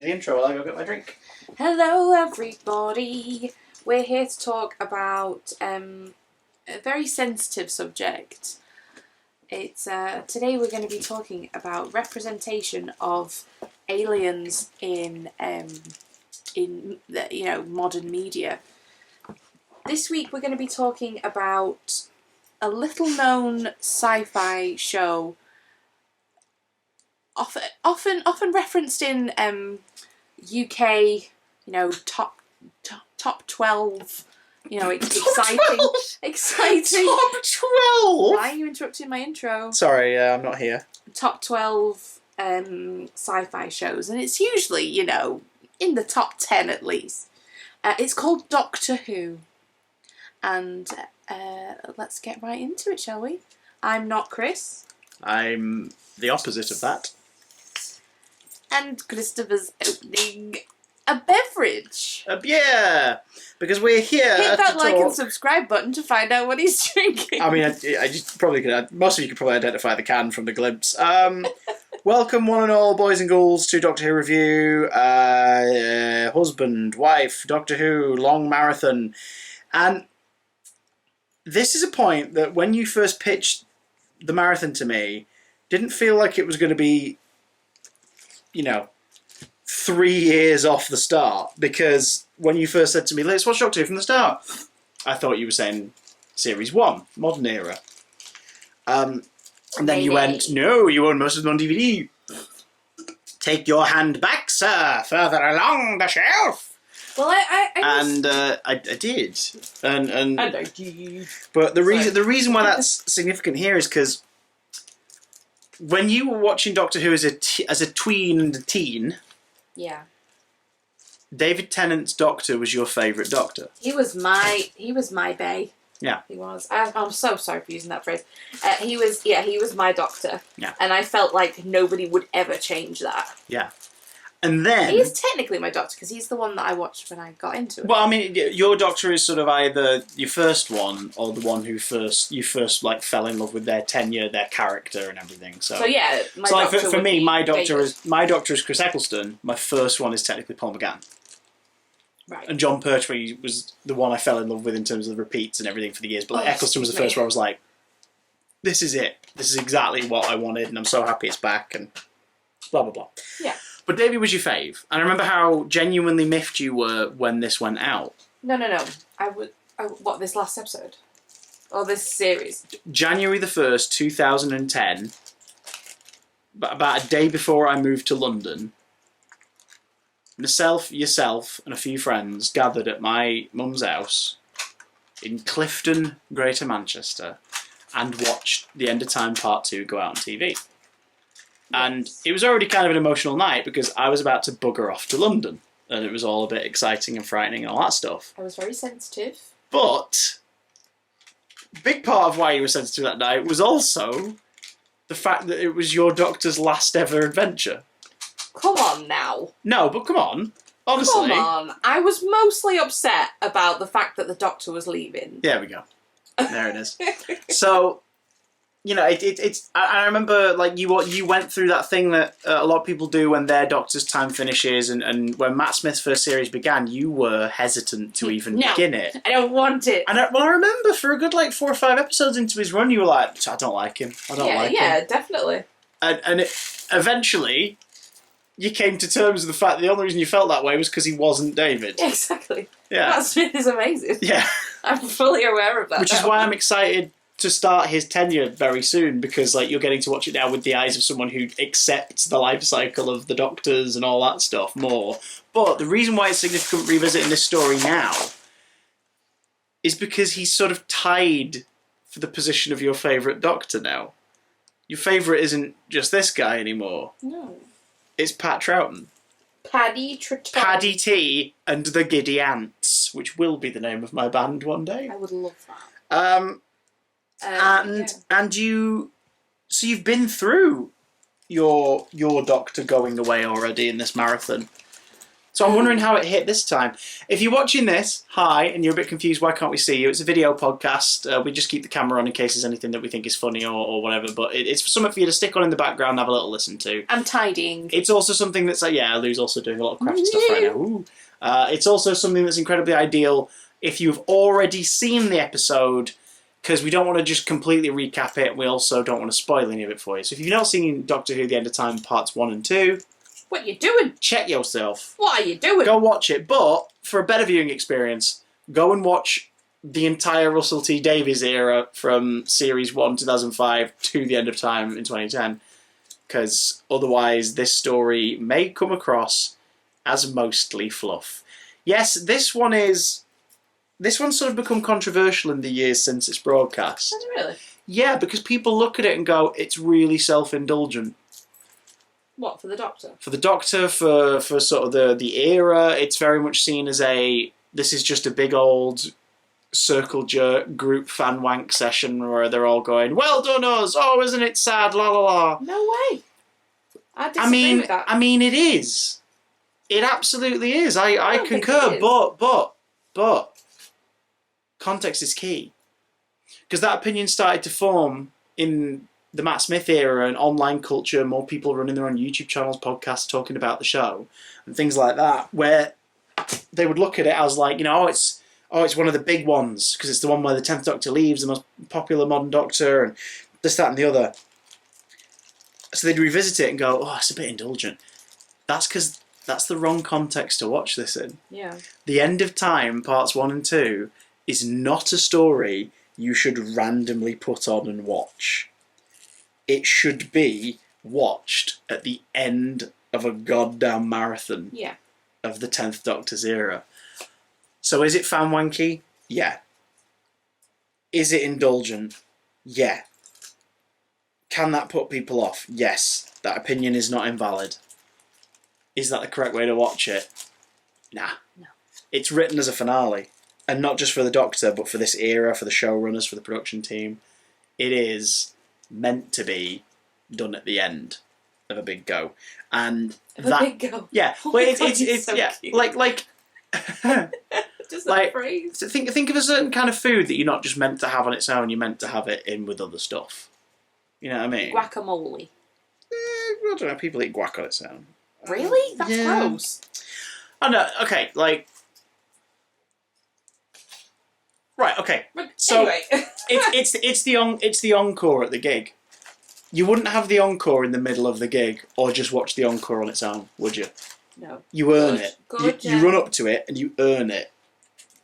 The intro while I go get my drink. Hello everybody! We're here to talk about a very sensitive subject. It's today we're going to be talking about representation of aliens in modern media. This week we're going to be talking about a little known sci-fi show often referenced in UK, top 12, exciting. Top 12? Why are you interrupting my intro? Sorry, I'm not here. Top 12 sci-fi shows, and it's usually, in the top 10 at least. It's called Doctor Who, and let's get right into it, shall we? I'm not Chris. I'm the opposite of that. And Christopher's opening a beverage. A beer! Because we're here Hit that to like talk... and subscribe button to find out what he's drinking. I mean, I just probably could... Most of you could probably identify the can from the glimpse. Welcome, one and all, boys and ghouls, to Doctor Who Review. Husband, wife, Doctor Who, long marathon. And this is a point that when you first pitched the marathon to me, didn't feel like it was going to be... 3 years off the start, because when you first said to me, let's watch Doctor Who from the start, I thought you were saying Series 1, modern era. And then you went, no, you own most of them on DVD. Take your hand back, sir, further along the shelf. Well, I did. And I did. But the reason why that's significant here is because when you were watching Doctor Who as a tween and a teen, yeah, David Tennant's Doctor was your favourite Doctor. He was my bae. Yeah, he was. I'm so sorry for using that phrase. He was my Doctor. Yeah, and I felt like nobody would ever change that. Yeah, and then he is technically my Doctor because he's the one that I watched when I got into it. Well, I mean, your Doctor is sort of either your first one or the one who you first like fell in love with their tenure, their character, and everything. So yeah, for me, my Doctor is Chris Eccleston. My first one is technically Paul McGann. Right. And John Pertwee was the one I fell in love with in terms of the repeats and everything for the years. But Eccleston was the first where I was like, this is it. This is exactly what I wanted, and I'm so happy it's back, and blah, blah, blah. Yeah. But Davey was your fave. And I remember how genuinely miffed you were when this went out. No. What, this last episode? Or this series? January the 1st, 2010, about a day before I moved to London, yourself, and a few friends gathered at my mum's house in Clifton, Greater Manchester, and watched The End of Time Part 2 go out on TV. Yes. And it was already kind of an emotional night because I was about to bugger off to London, and it was all a bit exciting and frightening and all that stuff. I was very sensitive. But a big part of why you were sensitive that night was also the fact that it was your Doctor's last ever adventure. Come on now. No, but come on. Honestly. Come on. I was mostly upset about the fact that the Doctor was leaving. There we go. There it is. So, it's. I remember, like, you went through that thing that a lot of people do when their Doctor's time finishes, and when Matt Smith's first series began, you were hesitant to even begin it. I don't want it. And I remember for a good, 4 or 5 episodes into his run, you were like, I don't like him. I don't like him. Yeah, definitely. And eventually, you came to terms with the fact that the only reason you felt that way was because he wasn't David. Yeah, exactly. Yeah. Matt Smith is amazing. Yeah. I'm fully aware of that. Which is why I'm excited to start his tenure very soon, because you're getting to watch it now with the eyes of someone who accepts the life cycle of the Doctors and all that stuff more. But the reason why it's significant revisiting this story now is because he's sort of tied for the position of your favourite Doctor now. Your favourite isn't just this guy anymore. No. It's Pat Troughton. Paddy Troughton. Paddy T and the Giddy Ants, which will be the name of my band one day. I would love that. And so you've been through your Doctor going away already in this marathon. So I'm wondering how it hit this time. If you're watching this, hi, and you're a bit confused, why can't we see you? It's a video podcast. We just keep the camera on in case there's anything that we think is funny or whatever. But it's something for you to stick on in the background and have a little listen to. I'm tidying. It's also something that's like, yeah, Lou's also doing a lot of craft stuff right now. Ooh. It's also something that's incredibly ideal if you've already seen the episode, because we don't want to just completely recap it. We also don't want to spoil any of it for you. So if you've not seen Doctor Who The End of Time Parts 1 and 2... What you doing? Check yourself. What are you doing? Go watch it. But for a better viewing experience, go and watch the entire Russell T Davies era from Series 1, 2005 to The End of Time in 2010. Because otherwise this story may come across as mostly fluff. Yes, this one's sort of become controversial in the years since its broadcast. Has it really? Yeah, because people look at it and go, it's really self-indulgent. What, for the Doctor? For the Doctor, for sort of the era, it's very much seen as this is just a big old circle jerk group fan wank session where they're all going, well done us, oh isn't it sad, la la la. No way. I disagree with that. I mean it is. It absolutely is. I concur, but context is key. Because that opinion started to form in the Matt Smith era and online culture, more people running their own YouTube channels, podcasts, talking about the show, and things like that, where they would look at it as like, it's one of the big ones, because it's the one where the 10th Doctor leaves, the most popular modern Doctor, and this, that, and the other. So they'd revisit it and go, oh, it's a bit indulgent. That's because that's the wrong context to watch this in. Yeah. The End of Time, Parts 1 and 2, is not a story you should randomly put on and watch. It should be watched at the end of a goddamn marathon of the 10th Doctor's era. So is it fan wanky? Yeah. Is it indulgent? Yeah. Can that put people off? Yes. That opinion is not invalid. Is that the correct way to watch it? Nah. No. It's written as a finale. And not just for the Doctor, but for this era, for the showrunners, for the production team. It is meant to be done at the end of a big go, and a big go. Yeah, oh well, it's so yeah, cute. like just like phrase. Think of a certain kind of food that you're not just meant to have on its own. You're meant to have it in with other stuff. You know what I mean? Guacamole. I don't know. People eat guac on its own. Really? That's gross. Oh no. Okay, like. Right. Okay. So anyway. it's the encore at the gig. You wouldn't have the encore in the middle of the gig, or just watch the encore on its own, would you? No. You earn it. Good, you run up to it and you earn it,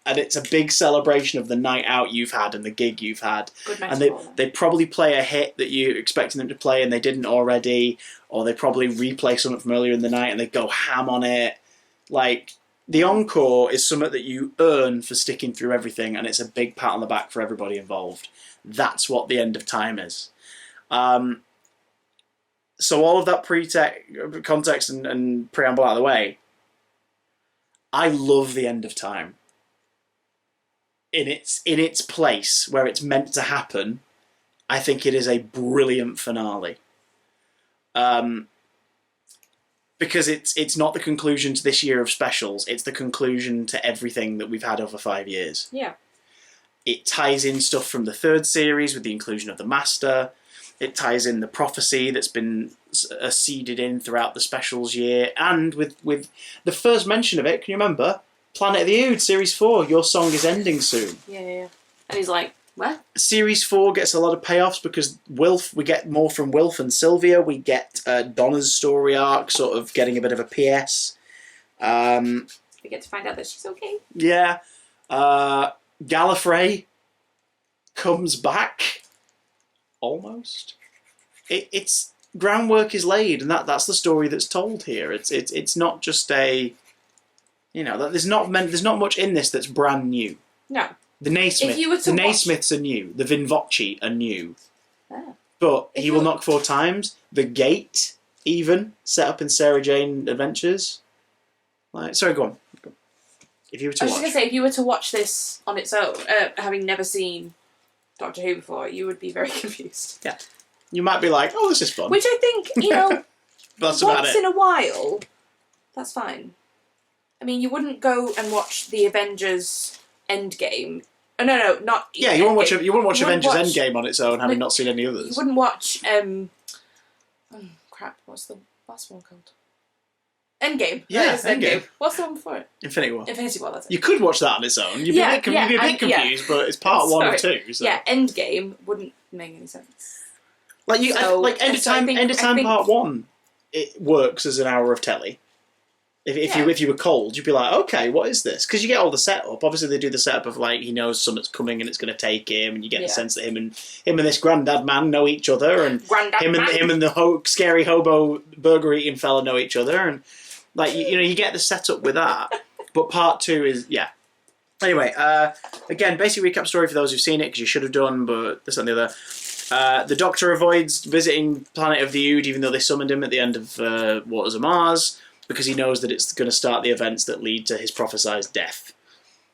and it's a big celebration of the night out you've had and the gig you've had. Good and they probably play a hit that you're expecting them to play and they didn't already, or they probably replay something from earlier in the night and they go ham on it. Like. The encore is something that you earn for sticking through everything, and it's a big pat on the back for everybody involved. That's what the End of Time is. So all of that context and preamble out of the way, I love the End of Time. In its place, where it's meant to happen, I think it is a brilliant finale. Because it's not the conclusion to this year of specials, it's the conclusion to everything that we've had over 5 years. Yeah. It ties in stuff from the third series with the inclusion of the Master. It ties in the prophecy that's been seeded in throughout the specials year. And with the first mention of it, can you remember? Planet of the Ood, Series 4, your song is ending soon. Yeah. And he's like, what? Series 4 gets a lot of payoffs because we get more from Wilf and Sylvia. We get Donna's story arc sort of getting a bit of a PS. We get to find out that she's okay. Yeah. Gallifrey comes back. Almost. It's groundwork is laid, and that's the story that's told here. It's not just a, there's not much in this that's brand new. No. The Naismiths are new. The Vinvoci are new. Ah. But he will knock 4 times. The Gate, even, set up in Sarah Jane Adventures. Sorry, go on. If you were to I was just going to say, if you were to watch this on its own, having never seen Doctor Who before, you would be very confused. Yeah. You might be like, oh, this is fun. Which I think, That's about once it. in a while, that's fine. I mean, you wouldn't go and watch the Avengers Endgame. Oh, no, not. Yeah, you wouldn't watch Avengers watch, Endgame on its own, having not seen any others. You wouldn't watch. Crap. What's the last one called? Endgame. Yeah, Endgame. What's the one before it? Infinity War. Infinity War. That's it. You could watch that on its own. You'd be a bit confused, but it's part one of two. So. Yeah, Endgame wouldn't make any sense. Like End of Time Part 1, it works as an hour of telly. If you were cold, you'd be like, okay, what is this? Because you get all the setup. Obviously, they do the setup of like he knows something's coming and it's going to take him, and you get the sense that him and this granddad man know each other, and him and the scary hobo burger eating fella know each other, and like you get the setup with that. But Part 2 is Anyway, again, basic recap story for those who've seen it because you should have done, but this and the other. The Doctor avoids visiting Planet of the Ood, even though they summoned him at the end of Waters of Mars, because he knows that it's going to start the events that lead to his prophesied death.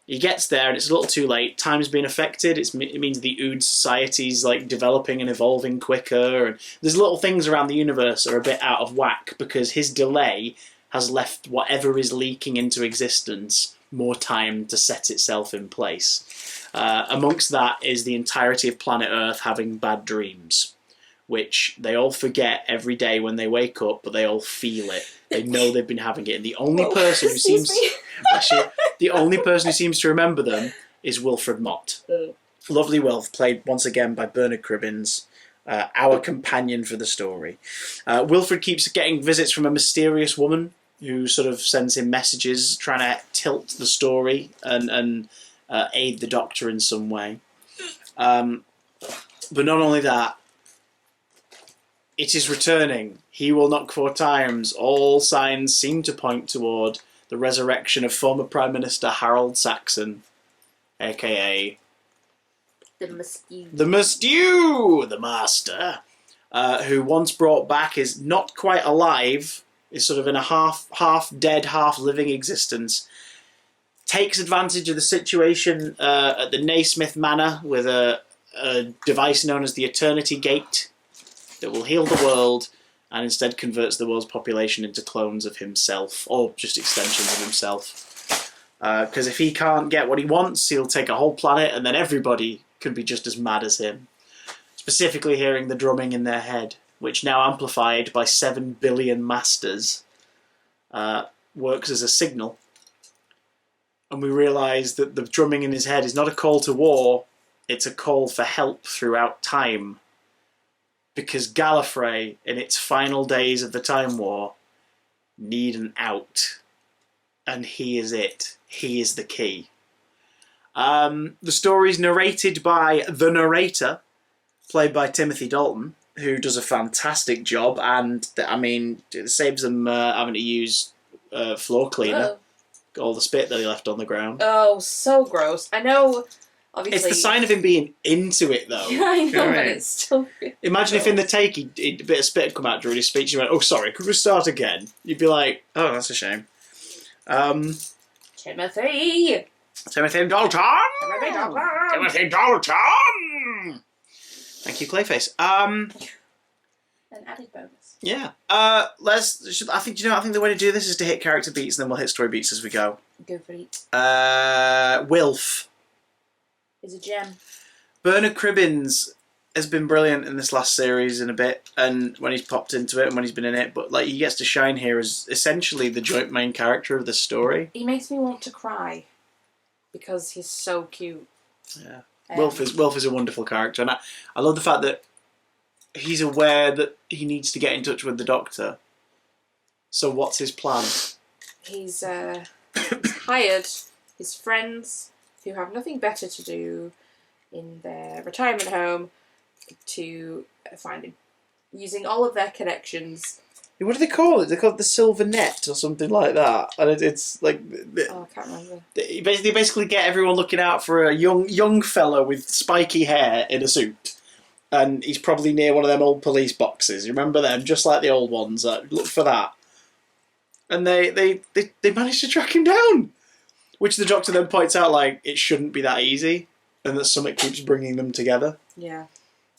He gets there and it's a little too late. Time's been affected. It means the Ood society's like developing and evolving quicker, and there's little things around the universe that are a bit out of whack because his delay has left whatever is leaking into existence more time to set itself in place. Amongst that is the entirety of planet Earth having bad dreams, which they all forget every day when they wake up, but they all feel it. They know they've been having it, and the only person who seems to remember them is Wilfred Mott. Lovely Wilf, played once again by Bernard Cribbins, our companion for the story. Wilfred keeps getting visits from a mysterious woman who sort of sends him messages trying to tilt the story and aid the Doctor in some way. But not only that, it is returning. He will knock 4 times. All signs seem to point toward the resurrection of former Prime Minister Harold Saxon, a.k.a. The Mustew. The Mustew! The Master. Who once brought back is not quite alive, is sort of in a half dead, half living existence. Takes advantage of the situation at the Naismith Manor with a device known as the Eternity Gate that will heal the world, and instead converts the world's population into clones of himself, or just extensions of himself. Because if he can't get what he wants, he'll take a whole planet, and then everybody could be just as mad as him. Specifically hearing the drumming in their head, which now amplified by 7 billion masters, works as a signal. And we realise that the drumming in his head is not a call to war, it's a call for help throughout time. Because Gallifrey, in its final days of the Time War, need an out. And he is it. He is the key. The story's narrated by the narrator, played by Timothy Dalton, who does a fantastic job, and, I mean, it saves them having to use floor cleaner. All the spit that he left on the ground. Oh, so gross. I know... Obviously. It's the sign of him being into it, though. Yeah, I know, but it's still... Imagine if in the take a bit of spit had come out during his speech and he went, oh, sorry, could we start again? You'd be like, oh, that's a shame. Timothy Dalton! Timothy Dalton! Thank you, Clayface. An added bonus. Yeah. I think the way to do this is to hit character beats and then we'll hit story beats as we go. Go for it. Wilf is a gem. Bernard Cribbins has been brilliant in this last series in a bit, and when he's popped into it and when he's been in it, but like he gets to shine here as essentially the joint main character of the story. He makes me want to cry because he's so cute. Yeah. Wilf is a wonderful character, and I love the fact that he's aware that he needs to get in touch with the Doctor. So what's his plan? He's hired his friends who have nothing better to do in their retirement home to find him, using all of their connections. What do they call it? They call it the Silver Net or something like that. And it's like... Oh, I can't remember. They basically get everyone looking out for a young fella with spiky hair in a suit. And he's probably near one of them old police boxes. You remember them? Just like the old ones. Look for that. And they managed to track him down. Which the Doctor then points out, like, it shouldn't be that easy. And that something keeps bringing them together. Yeah.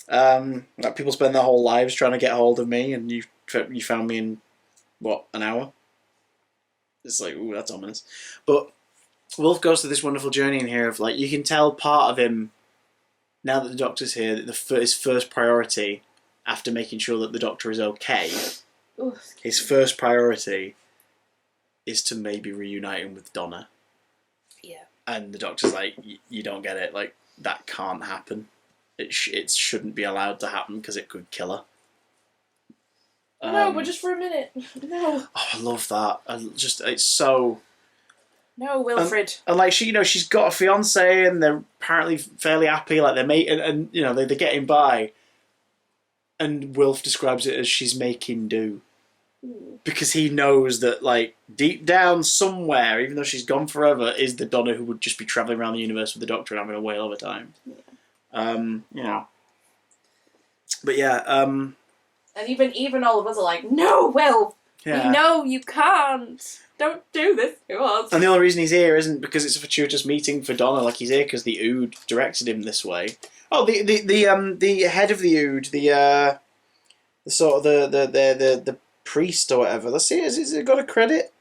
Like people spend their whole lives trying to get hold of me, and you found me in, what, an hour? It's like, ooh, that's ominous. But Wolf goes through this wonderful journey in here of like, you can tell part of him, now that the Doctor's here, that his first priority, after making sure that the Doctor is okay, Ooh, his first priority is to maybe reunite him with Donna. Yeah. And the Doctor's like, you don't get it. Like, that can't happen. It shouldn't be allowed to happen because it could kill her. No, but just for a minute. No. Oh, I love that. It's so... No, Wilfred. And like, she's got a fiance and they're apparently fairly happy. Like, they're making, and they're getting by. And Wilf describes it as she's making do. Ooh. Because he knows that, like, deep down somewhere, even though she's gone forever, is the Donna who would just be travelling around the universe with the Doctor and having a whale of a time. Yeah. But yeah, and even all of us are like, no, Will, yeah. we know you can't. Don't do this to us. And the only reason he's here isn't because it's a fortuitous meeting for Donna. Like, he's here because the Ood directed him this way. Oh, the head of the Ood, the sort of the priest or whatever. Let's see, has it got a credit?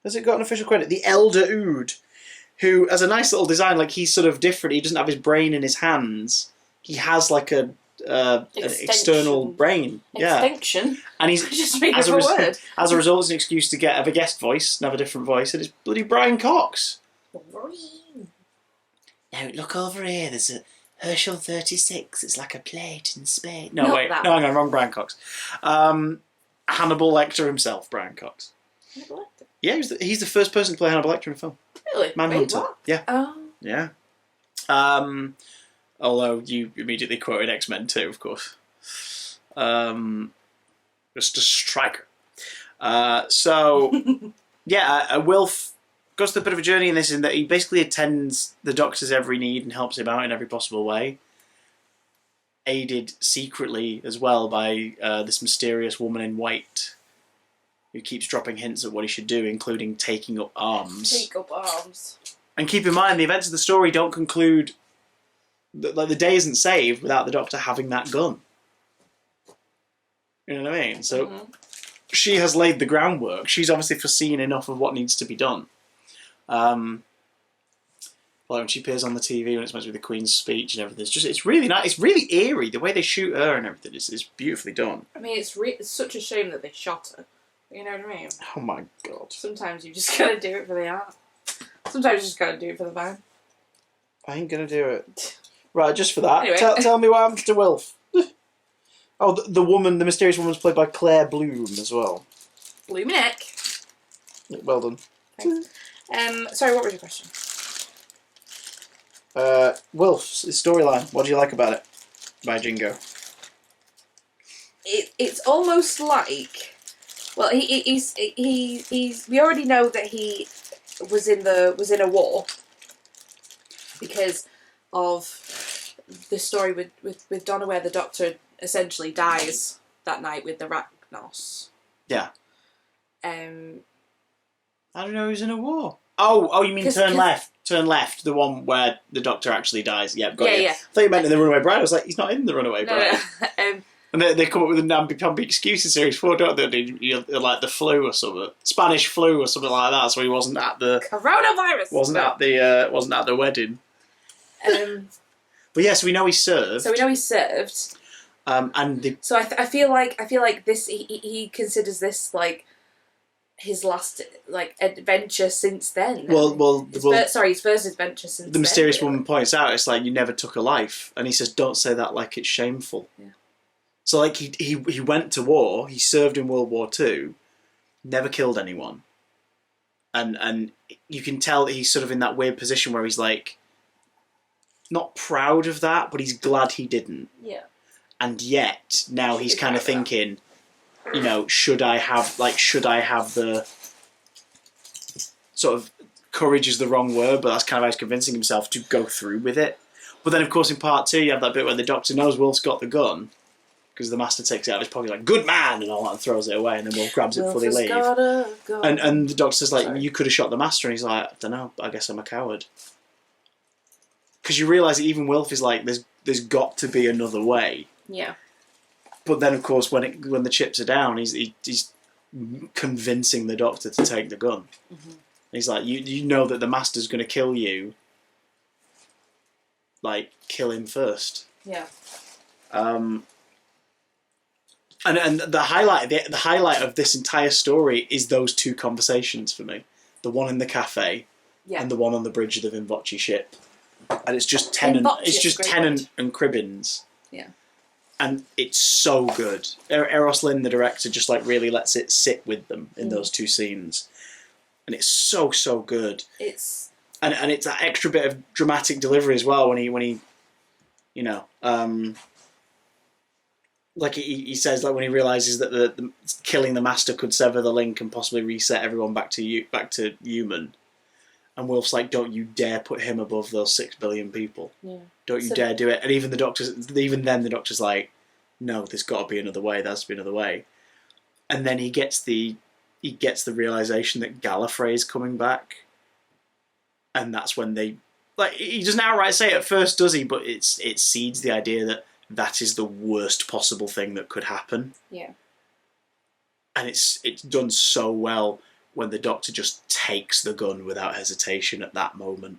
Has it got an official credit? The Elder Ood, who has a nice little design. Like, he's sort of different. He doesn't have his brain in his hands. He has like an external brain. Yeah. Extinction. And he's Just made up a word. As a result, it's an excuse to have a guest voice, and have a different voice, and it's bloody Brian Cox. Wolverine. Now look over here. There's a Herschel 36. It's like a plate in space. No, Not wait. that No, hang on. Wrong Brian Cox. Hannibal Lecter himself, Brian Cox. Yeah, he's the first person to play Hannibal Lecter in a film. Really? Manhunter. Wait, what? Yeah. Oh. Yeah. Although you immediately quoted X-Men 2, of course. Just a striker. Wilf goes through a bit of a journey in this, in that he basically attends the Doctor's every need and helps him out in every possible way. Aided secretly as well by this mysterious woman in white who keeps dropping hints at what he should do, including taking up arms. Take up arms. And keep in mind, the events of the story don't conclude... Like, the day isn't saved without the Doctor having that gun. You know what I mean? So she has laid the groundwork. She's obviously foreseen enough of what needs to be done. Like when she appears on the TV when it's meant to be the Queen's speech and everything, it's really nice. It's really eerie. The way they shoot her and everything is beautifully done. I mean, it's such a shame that they shot her. You know what I mean? Oh my god! Sometimes you just gotta do it for the art. Sometimes you just gotta do it for the vibe. I ain't gonna do it. Right, just for that. Anyway. Tell me what happens to Wilf. Oh, the woman, the mysterious woman, is played by Claire Bloom as well. Blew my neck. Well done. Thanks. Sorry, what was your question? Wilf's storyline. What do you like about it? By Jingo. It's almost like, well, he's we already know that he was in a war because of the story with Donna, where the Doctor essentially dies that night with the Ragnos. Yeah. I don't know who's in a war. Oh, you mean Turn Left? Turn Left, the one where the Doctor actually dies. Yeah, got you. Yeah. I thought you meant in the Runaway Bride. I was like, he's not in the Runaway Bride. No. And they come up with a namby-pamby excuse in Series 4, don't they? Like the flu or something. Spanish flu or something like that, so he wasn't at the... Coronavirus! Wasn't at the wedding. But yeah, so we know he served. So I feel like this he considers this like his last like adventure since then. His first adventure since then. The mysterious woman points out, it's like, you never took a life, and he says, don't say that like it's shameful. Yeah. So like he went to war, he served in World War II, never killed anyone, and you can tell that he's sort of in that weird position where he's like, not proud of that, but he's glad he didn't. Yeah. And yet now he's kind of thinking, should I have the sort of, courage is the wrong word, but that's kind of how he's convincing himself to go through with it. But then, of course, in part 2, you have that bit where the Doctor knows Wilf's got the gun, because the Master takes it out of his pocket, like, good man, and all that, and throws it away, and then Wilf grabs it before they leave. And the Doctor says, like, you could have shot the Master, and he's like, I don't know, I guess I'm a coward. Because you realise that even Wilf is like, there's got to be another way. Yeah. But then, of course, when the chips are down, he's convincing the Doctor to take the gun. Mm-hmm. He's like, you know that the Master's going to kill you. Like, kill him first. Yeah. And the highlight of this entire story is those two conversations for me. The one in the cafe, and the one on the bridge of the Vinvoce ship. And it's just Tennant. It's just Tennant and Cribbins. Yeah. And it's so good. Eros Lynn, the director, just like really lets it sit with them in those two scenes, and it's so good. It's and it's that extra bit of dramatic delivery as well when he you know, like he says, like when he realizes that the killing the Master could sever the link and possibly reset everyone back to human. And Wilf's like, don't you dare put him above those 6 billion people. Yeah. Don't you dare do it. And even then the Doctor's like, no, there's got to be another way. There has to be another way. And then he gets the realization that Gallifrey's coming back. And that's when he doesn't outright say it at first, does he? But it seeds the idea that is the worst possible thing that could happen. Yeah. And it's done so well when the Doctor just takes the gun without hesitation at that moment.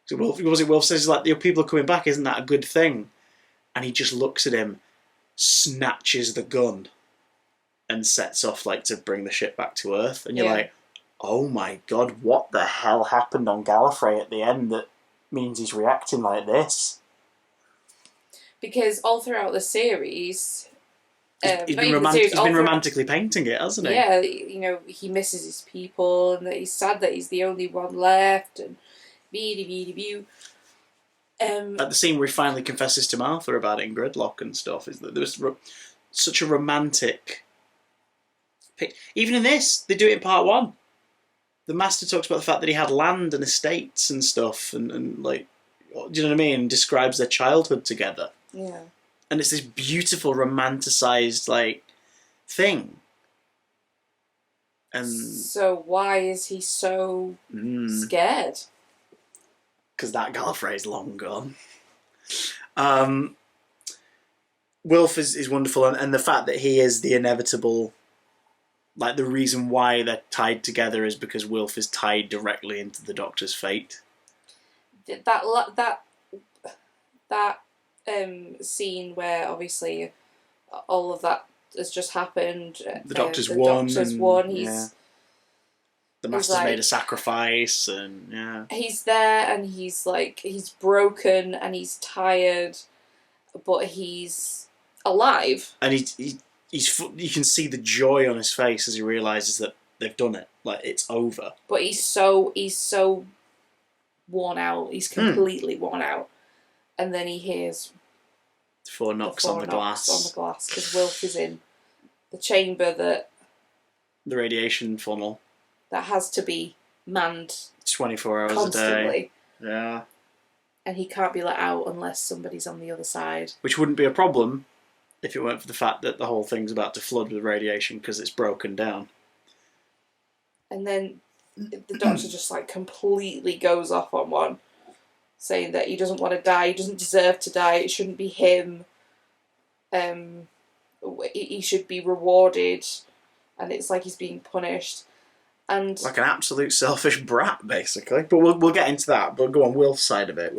So Wilf says, like, people are coming back, isn't that a good thing? And he just looks at him, snatches the gun, and sets off, like, to bring the ship back to Earth. And you're like, oh my God, what the hell happened on Gallifrey at the end that means he's reacting like this? Because all throughout the series... He's been romantically painting it, hasn't he? Yeah, you know, he misses his people, and that he's sad that he's the only one left, and at the scene where he finally confesses to Martha about it in Gridlock and stuff, is that there's such a romantic... Even in this, they do it in part 1. The Master talks about the fact that he had land and estates and stuff, and like, do you know what I mean? Describes their childhood together. Yeah. And it's this beautiful, romanticised, like, thing. And so why is he so scared? Because that Gallifrey's long gone. Wilf is wonderful, and the fact that he is the inevitable... Like, the reason why they're tied together is because Wilf is tied directly into the Doctor's fate. That scene where obviously all of that has just happened. The Doctor's won. He's the Master's made a sacrifice, and he's there, and he's broken, and he's tired, but he's alive. And you can see the joy on his face as he realizes that they've done it. Like, it's over. But he's so worn out. He's completely worn out. And then he hears 4 knocks on the glass. Because Wilf is in the chamber the radiation funnel that has to be manned 24 hours constantly. A day. Yeah. And he can't be let out unless somebody's on the other side. Which wouldn't be a problem if it weren't for the fact that the whole thing's about to flood with radiation because it's broken down. And then the Doctor just like completely goes off on one, saying that he doesn't want to die, he doesn't deserve to die, it shouldn't be him, he should be rewarded, and it's like he's being punished. And like an absolute selfish brat, basically. But we'll get into that. But go on, Wilf's side of it.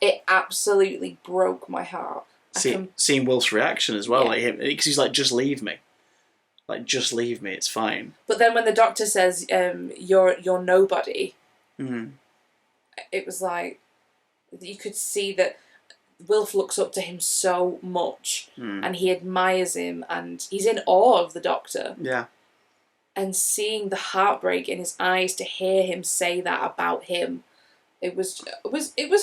It absolutely broke my heart. Seeing Wilf's reaction as well, like him, because he's like, just leave me. Like, just leave me, it's fine. But then when the Doctor says, you're nobody, it was like, you could see that Wilf looks up to him so much, and he admires him, and he's in awe of the Doctor. Yeah. And seeing the heartbreak in his eyes to hear him say that about him, it was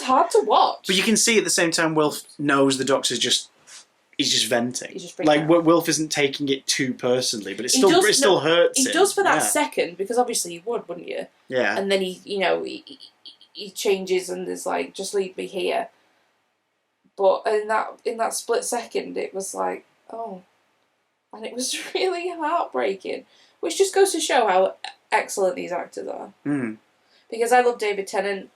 hard to watch. But you can see at the same time Wilf knows the Doctor's he's just venting. He's just like Wilf isn't taking it too personally, but it still hurts him. He does for that second, because obviously you would, wouldn't you? Yeah. And then he changes and is like, just leave me here. But in that split second, it was like, oh, and it was really heartbreaking. Which just goes to show how excellent these actors are. Because I love David Tennant.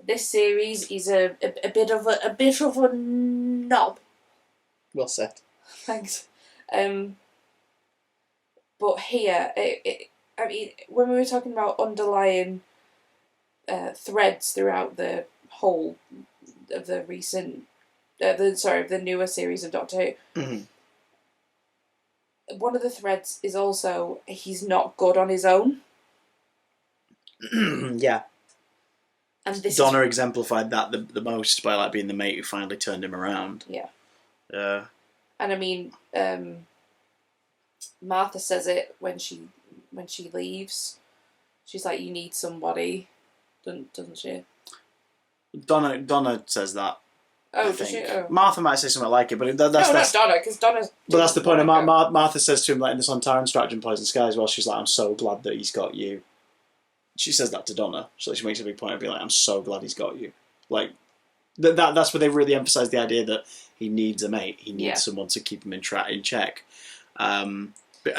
This series, he's a bit of a knob. Well said. Thanks. But here, I mean, when we were talking about underlying threads throughout the whole of the recent, the newer series of Doctor Who, one of the threads is also he's not good on his own. Yeah. And this Donna exemplified that the most by being the mate who finally turned him around. Yeah. Yeah. And I mean, Martha says it when she leaves. She's like, "You need somebody," doesn't she? Donna says that. Oh, does she? Oh. Martha might say something like it, but that's not Donna, because Donna's. But that's the point. Martha says to him, like in the Sontaran Strategy in Poison Sky as well. She's like, "I'm so glad that he's got you." She says that to Donna, so she makes a big point of being like, "I'm so glad he's got you." Like that's where they really emphasise the idea that he needs a mate. He needs someone to keep him in check. And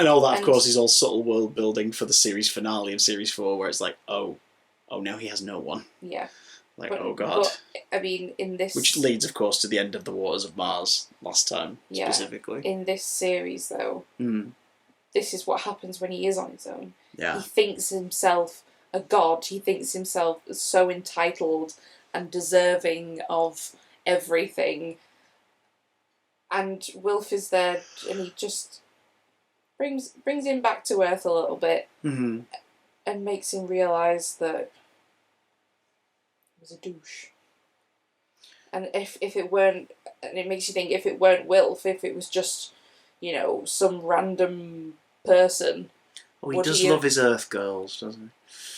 all that, of course, is all subtle world building for the series finale of Series 4, where it's like, oh, now he has no one. Yeah. Like, oh god. But, I mean, in this... Which leads, of course, to the end of the Waters of Mars last time, specifically. In this series, though, this is what happens when he is on his own. Yeah. He thinks himself a god. He thinks himself so entitled and deserving of everything. And Wilf is there, and he just brings him back to earth a little bit, and makes him realise that was a douche. And if it weren't, and it makes you think, if it weren't Wilf, if it was just, some random person. Oh, he does love his Earth girls, doesn't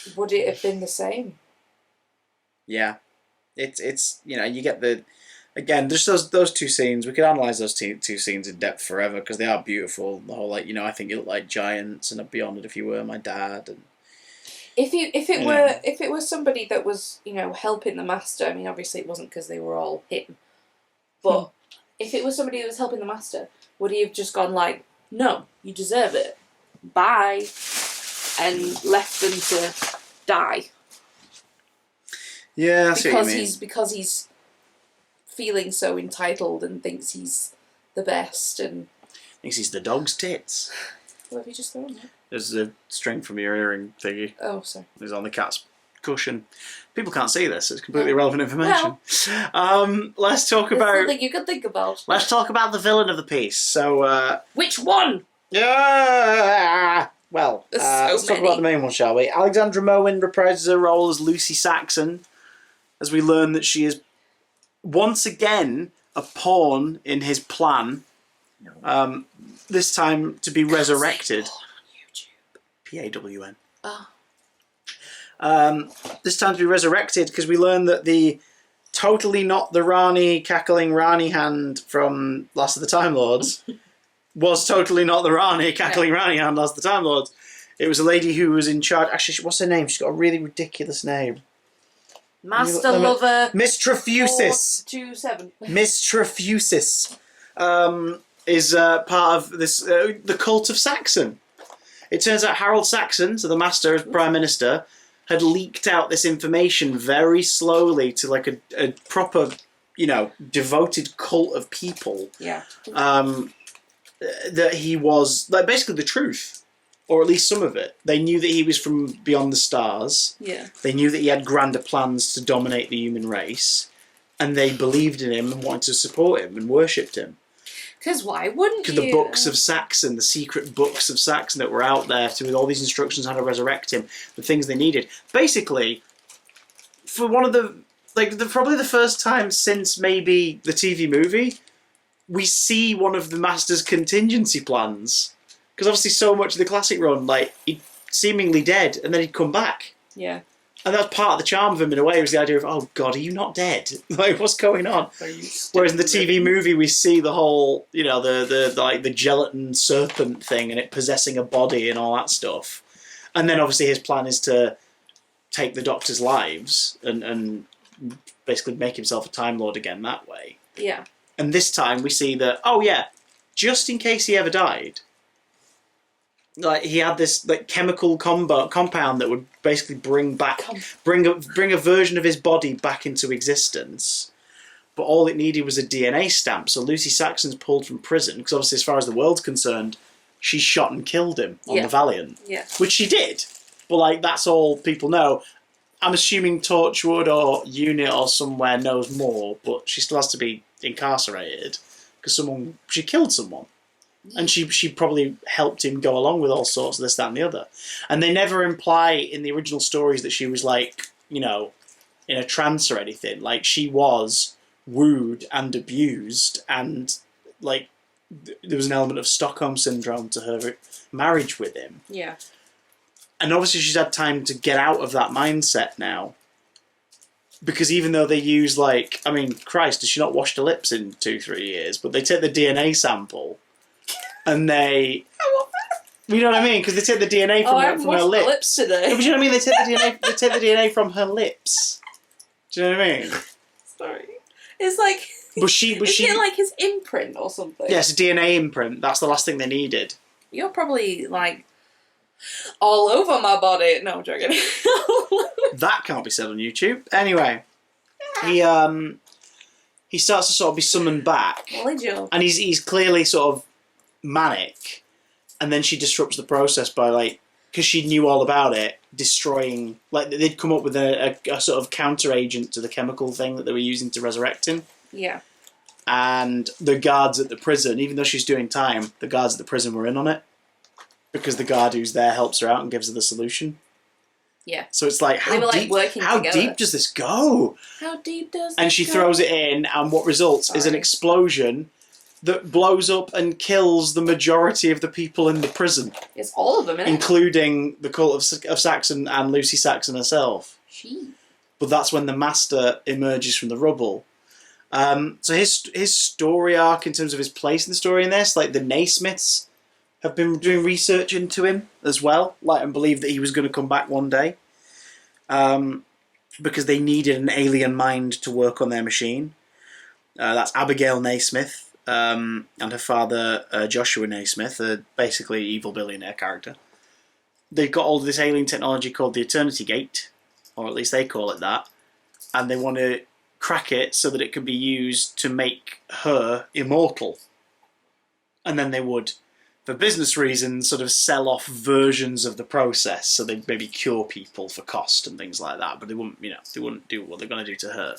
he? Would it have been the same? Yeah. It's you get the... Again, just those two scenes, we could analyse those two scenes in depth forever, because they are beautiful. The whole, I think you look like giants, and I'd be honoured if you were my dad, and... If it were somebody that was, helping the Master, I mean, obviously it wasn't because they were all him, but if it was somebody that was helping the Master, would he have just gone like, "No, you deserve it, bye," and left them to die? Yeah, that's what you mean. Because he's feeling so entitled and thinks he's the best and... Thinks he's the dog's tits. What have you just thrown there? There's a string from your earring thingy. Oh, sorry. It's on the cat's cushion. People can't see this. It's completely irrelevant information. Well, let's talk about... There's something you could think about. Let's talk about the villain of the piece. So, which one? Yeah. Well, let's talk about the main one, shall we? Alexandra Moen reprises her role as Lucy Saxon, as we learn that she is once again a pawn in his plan. This time to be resurrected. P-A-W-N. Oh. This time to be resurrected because we learn that the totally not the Rani cackling Rani hand from Last of the Time Lords was totally not the Rani cackling Rani hand Last of the Time Lords. It was a lady who was in charge. Actually, what's her name? She's got a really ridiculous name. Master Lover. Miss Trefusis. 427. Miss Trefusis is part of this the cult of Saxon. It turns out Harold Saxon, so the Master as Prime Minister, had leaked out this information very slowly to like a proper, devoted cult of people. Yeah. That he was like basically the truth, or at least some of it. They knew that he was from beyond the stars. Yeah. They knew that he had grander plans to dominate the human race, and they believed in him and wanted to support him and worshipped him. Because why wouldn't you? Because the books of Saxon, the secret books of Saxon that were out there with all these instructions on how to resurrect him, the things they needed. Basically, for one of probably the first time since maybe the TV movie, we see one of the Master's contingency plans. Because obviously so much of the classic run, he'd seemingly dead, and then he'd come back. Yeah. And that's part of the charm of him in a way, was the idea of, oh God, are you not dead? What's going on? Whereas in the TV movie, we see the whole, the gelatin serpent thing and it possessing a body and all that stuff. And then obviously his plan is to take the Doctor's lives and basically make himself a Time Lord again that way. Yeah. And this time we see that, oh yeah, just in case he ever died, he had this chemical compound that would basically bring a version of his body back into existence. But all it needed was a DNA stamp. So Lucy Saxon's pulled from prison because obviously, as far as the world's concerned, she shot and killed him on Yeah. the Valiant. Yeah. Which she did. But, like, that's all people know. I'm assuming Torchwood or Unit or somewhere knows more, but she still has to be incarcerated because she killed someone. And she probably helped him go along with all sorts of this, that, and the other. And they never imply in the original stories that she was, like, you know, in a trance or anything. Like, she was wooed and abused, and, like, there was an element of Stockholm Syndrome to her marriage with him. Yeah. And obviously she's had time to get out of that mindset now. Because even though they use, like... I mean, Christ, has she not washed her lips in 2-3 years? But they take the DNA sample... And they, you know what I mean? Because they take the DNA from her lips. Lips today. But you know what I mean? They take the DNA. They take the DNA from her lips. Do you know what I mean? Sorry, it's like. But she. Is it like his imprint or something? Yes, a DNA imprint. That's the last thing they needed. You're probably like all over my body. No, I'm joking. That can't be said on YouTube. Anyway, he starts to sort of be summoned back, and he's clearly sort of manic, and then she disrupts the process by, like, because she knew all about it, destroying, like, they'd come up with a sort of counter agent to the chemical thing that they were using to resurrect him. Yeah. And the guards at the prison, even though she's doing time, the guards at the prison were in on it because the guard who's there helps her out and gives her the solution. Yeah. So it's like, how deep does this go? How deep does And she throws it in, and what results is an explosion that blows up and kills the majority of the people in the prison. It's all of them, isn't it? Including the cult of Saxon and Lucy Saxon herself. But that's when the Master emerges from the rubble. So his story arc in terms of his place in the story in this, like the Naismiths have been doing research into him as well, like, and believed that he was going to come back one day. Because they needed an alien mind to work on their machine. That's Abigail Naismith. And her father, Joshua Naismith, a basically evil billionaire character. They've got all of this alien technology called the Eternity Gate, or at least they call it that, and they want to crack it so that it can be used to make her immortal. And then they would, for business reasons, sort of sell off versions of the process, so they'd maybe cure people for cost and things like that, but they wouldn't do what they're going to do to her.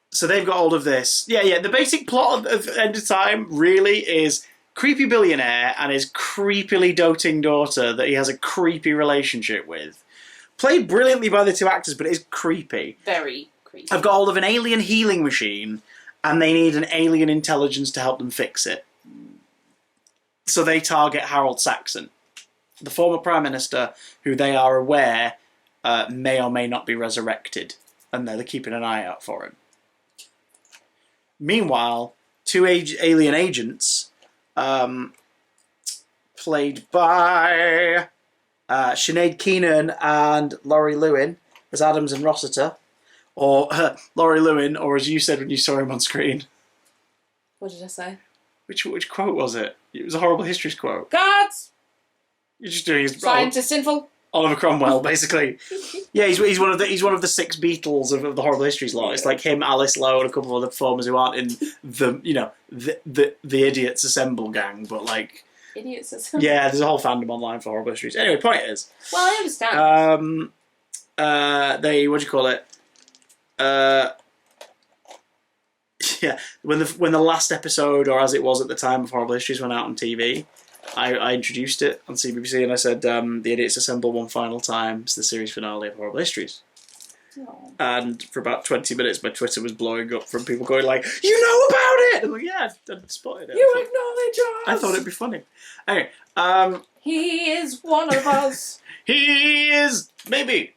So they've got hold of this. Yeah, the basic plot of End of Time really is creepy billionaire and his creepily doting daughter that he has a creepy relationship with. Played brilliantly by the two actors, but it is creepy. Very creepy. I've got hold of an alien healing machine, and they need an alien intelligence to help them fix it. So they target Harold Saxon, the former Prime Minister, who they are aware may or may not be resurrected, and they're keeping an eye out for him. Meanwhile, two alien agents, played by Sinead Keenan and Laurie Lewin as Adams and Rossiter, or Laurie Lewin, or as you said when you saw him on screen. What did I say? Which quote was it? It was a Horrible Histories quote. Gods! You're just doing his Science is sinful. Oliver Cromwell, basically. Yeah, he's one of the six Beatles of the Horrible Histories lot. It's like him, Alice Lowe, and a couple of other performers who aren't in the Idiots Assemble gang, but like Idiots Assemble. Yeah, there's a whole fandom online for Horrible Histories. Anyway, point is. Well, I understand. What do you call it? Yeah, when the last episode, or as it was at the time of Horrible Histories, went out on TV. I introduced it on CBBC and I said, the Idiots Assemble one final time. It's the series finale of Horrible Histories. Aww. And for about 20 minutes, my Twitter was blowing up from people going like, "You know about it!" I'm like, "Yeah, I'd spotted it." You acknowledge us! I thought it'd be funny. Anyway, he is one of us. He is maybe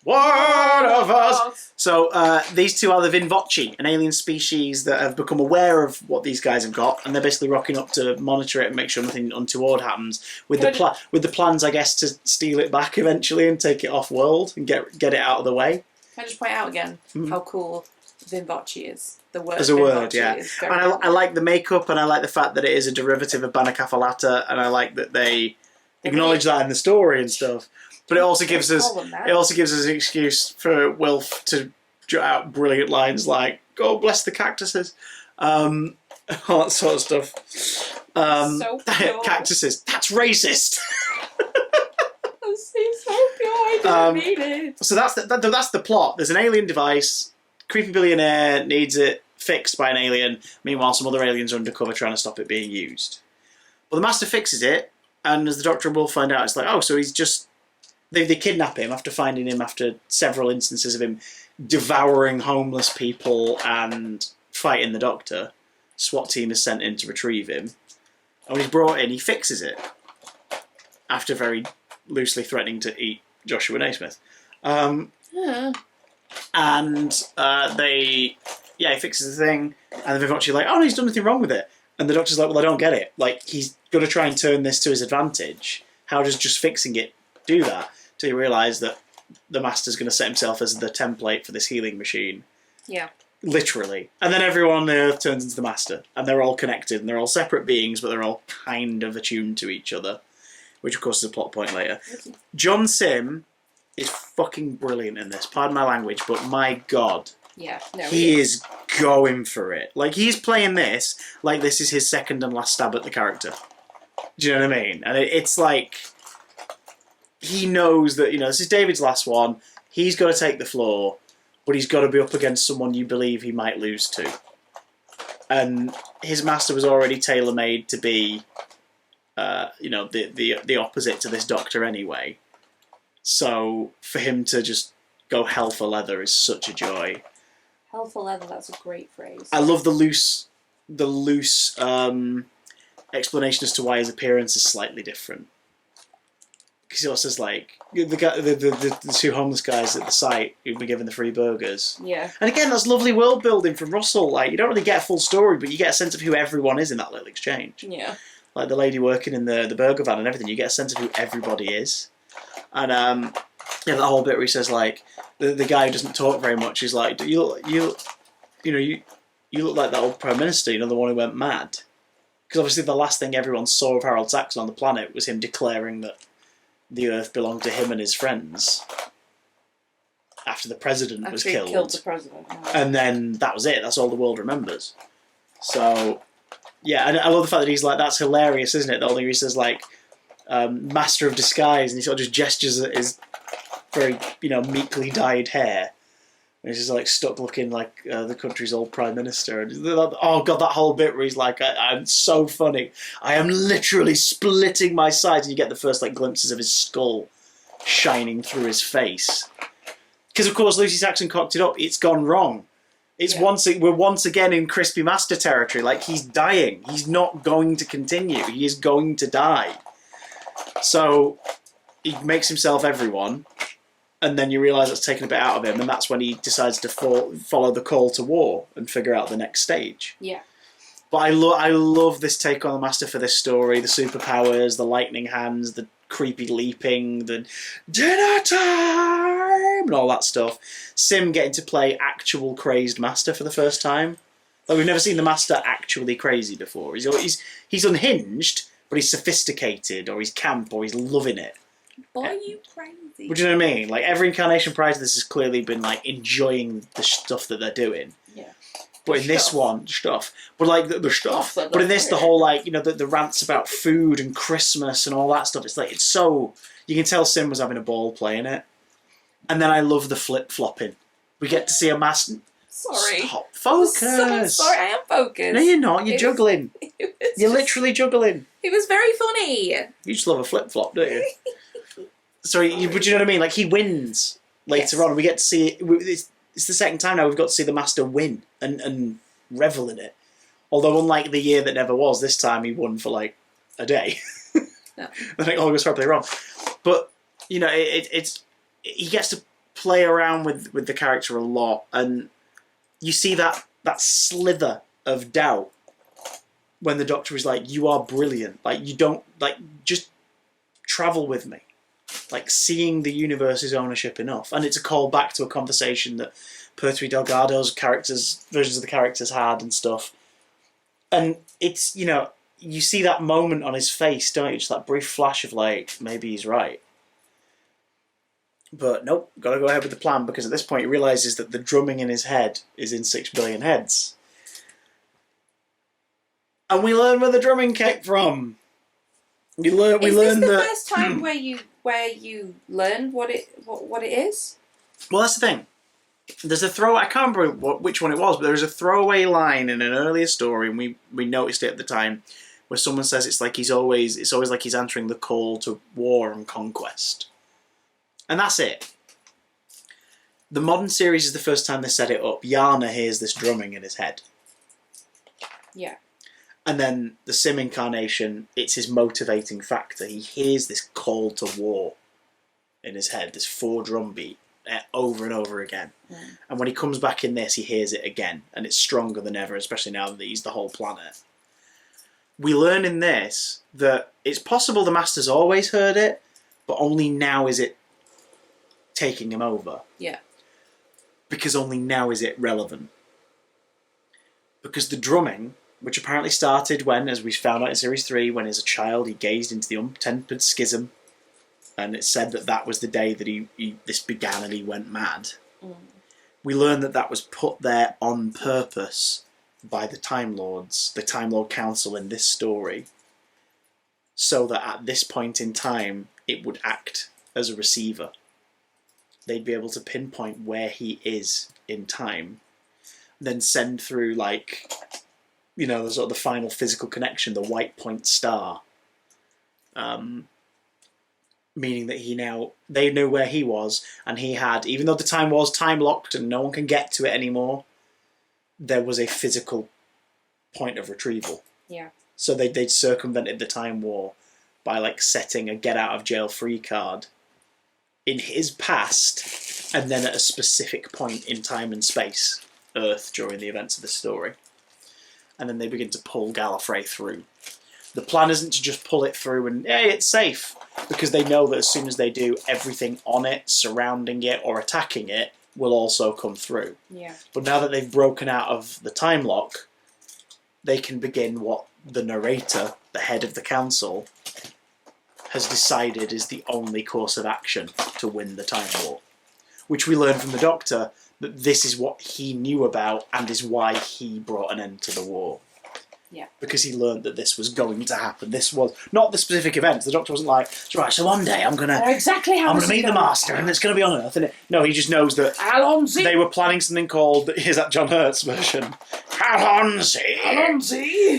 one of us. So these two are the Vinvoci, an alien species that have become aware of what these guys have got, and they're basically rocking up to monitor it and make sure nothing untoward happens. With the plans, I guess, to steal it back eventually and take it off world and get it out of the way. Can I just point out again how cool Vinvoci is? The word as a word, yeah. And I like the makeup, and I like the fact that it is a derivative of Banacafalata, and I like that they acknowledge that in the story and stuff. But it also gives us an excuse for Wilf to jot out brilliant lines like "God bless the cactuses." all that sort of stuff. So pure. Cactuses. That's racist. That seems so pure. I didn't mean it. So that's the plot. There's an alien device. Creepy billionaire needs it fixed by an alien. Meanwhile, some other aliens are undercover trying to stop it being used. Well, the Master fixes it, and as the Doctor will find out, it's like, oh, so he's just... They kidnap him after finding him after several instances of him devouring homeless people and fighting the Doctor. SWAT team is sent in to retrieve him. And when he's brought in, he fixes it. After very loosely threatening to eat Joshua Naismith. And he fixes the thing, and they're actually like, oh no, he's done nothing wrong with it. And the Doctor's like, well, I don't get it. Like, he's got to try and turn this to his advantage. How does just fixing it do that? Till you realise that the Master's going to set himself as the template for this healing machine. Yeah. Literally. And then everyone on the Earth turns into the Master. And they're all connected, and they're all separate beings, but they're all kind of attuned to each other. Which, of course, is a plot point later. John Sim is fucking brilliant in this. Pardon my language, but my God. Yeah. No, he is going for it. Like, he's playing this like this is his second and last stab at the character. Do you know what I mean? And it's like... He knows that, this is David's last one. He's got to take the floor, but he's got to be up against someone you believe he might lose to. And his Master was already tailor-made to be, the opposite to this Doctor anyway. So for him to just go hell for leather is such a joy. Hell for leather, that's a great phrase. I love the loose explanation as to why his appearance is slightly different. Because he also says, like, the two homeless guys at the site who've been given the free burgers. Yeah. And again, that's lovely world building from Russell. Like, you don't really get a full story, but you get a sense of who everyone is in that little exchange. Yeah. Like the lady working in the burger van and everything, you get a sense of who everybody is. And that whole bit where he says, like, the guy who doesn't talk very much is like, you look like that old Prime Minister, the one who went mad. Because obviously the last thing everyone saw of Harold Saxon on the planet was him declaring that the Earth belonged to him and his friends after the president was killed. Killed the president. And then that was it. That's all the world remembers. So, yeah, and I love the fact that he's like, that's hilarious, isn't it? The only he says, like, master of disguise, and he sort of just gestures at his very, meekly dyed hair. And he's just, like, stuck looking like the country's old prime minister. And, oh, God, that whole bit where he's like, I'm so funny. I am literally splitting my sides. And you get the first, like, glimpses of his skull shining through his face. Because, of course, Lucy Saxon cocked it up. It's gone wrong. We're once again in Crispy Master territory. Like, he's dying. He's not going to continue. He is going to die. So he makes himself everyone. And then you realise that's taken a bit out of him, and that's when he decides to follow the call to war and figure out the next stage. Yeah. But I love this take on the Master for this story, the superpowers, the lightning hands, the creepy leaping, the dinner time, and all that stuff. Sim getting to play actual crazed Master for the first time. Like, we've never seen the Master actually crazy before. He's unhinged, but he's sophisticated, or he's camp, or he's loving it. Boy, you crazy. Would you know what I mean? Like, every incarnation prior to this has clearly been, like, enjoying the stuff that they're doing. Yeah. But in this one, stuff. But, like, the stuff. But in this, the whole, like, the rants about food and Christmas and all that stuff, it's like, it's so... You can tell Sim was having a ball playing it. And then I love the flip-flopping. We get to see a master... Sorry. Stop. Focus. So sorry, I am focused. No, you're not. You're juggling. You're literally juggling. It was very funny. You just love a flip-flop, don't you? Sorry, but you know what I mean? Like, he wins later on. We get to see it. It's the second time now we've got to see the Master win and revel in it. Although, unlike the year that never was, this time he won for, like, a day. No. I think all goes horribly wrong. But, he gets to play around with the character a lot, and you see that slither of doubt when the Doctor is like, you are brilliant. Like, you don't, like, just travel with me. Like, seeing the universe's ownership enough. And it's a call back to a conversation that Pertwee Delgado's versions of the characters had and stuff. And it's, you see that moment on his face, don't you? Just that brief flash of, like, maybe he's right. But nope, got to go ahead with the plan, because at this point he realises that the drumming in his head is in 6 billion heads. And we learn where the drumming came from. We learn Is that. this the first time where you learn what it is? Well, that's the thing. There's a throw. I can't remember which one it was, but there was a throwaway line in an earlier story, and we noticed it at the time, where someone says it's always like he's answering the call to war and conquest, and that's it. The modern series is the first time they set it up. Yana hears this drumming in his head. Yeah. And then the Sim incarnation, it's his motivating factor. He hears this call to war in his head, this 4-drum beat, over and over again. Mm. And when he comes back in this, he hears it again, and it's stronger than ever, especially now that he's the whole planet. We learn in this that it's possible the Master's always heard it, but only now is it taking him over. Yeah. Because only now is it relevant. Because the drumming, which apparently started when, as we found out in Series 3, when as a child he gazed into the untempered schism, and it said that was the day that this began and he went mad. Mm. We learn that was put there on purpose by the Time Lords, the Time Lord Council in this story, so that at this point in time it would act as a receiver. They'd be able to pinpoint where he is in time, then send through the sort of the final physical connection, the white point star, meaning that they knew where he was, and he had, even though the time was time locked and no one can get to it anymore, there was a physical point of retrieval. Yeah. So they'd circumvented the time war by setting a get out of jail free card in his past, and then at a specific point in time and space, Earth, during the events of the story. And then they begin to pull Gallifrey through. The plan isn't to just pull it through and, hey, it's safe, because they know that as soon as they do, everything on it, surrounding it, or attacking it, will also come through. Yeah. But now that they've broken out of the time lock, they can begin what the narrator, the head of the council, has decided is the only course of action to win the time war. Which we learn from the Doctor that this is what he knew about and is why he brought an end to the war. Yeah. Because he learned that this was going to happen. This was not the specific events. The Doctor wasn't like, right, so one day I'm going to meet the Master and it's going to be on Earth. And no, he just knows that Alonzi. They were planning something called, here's that John Hurt's version, Alonzi.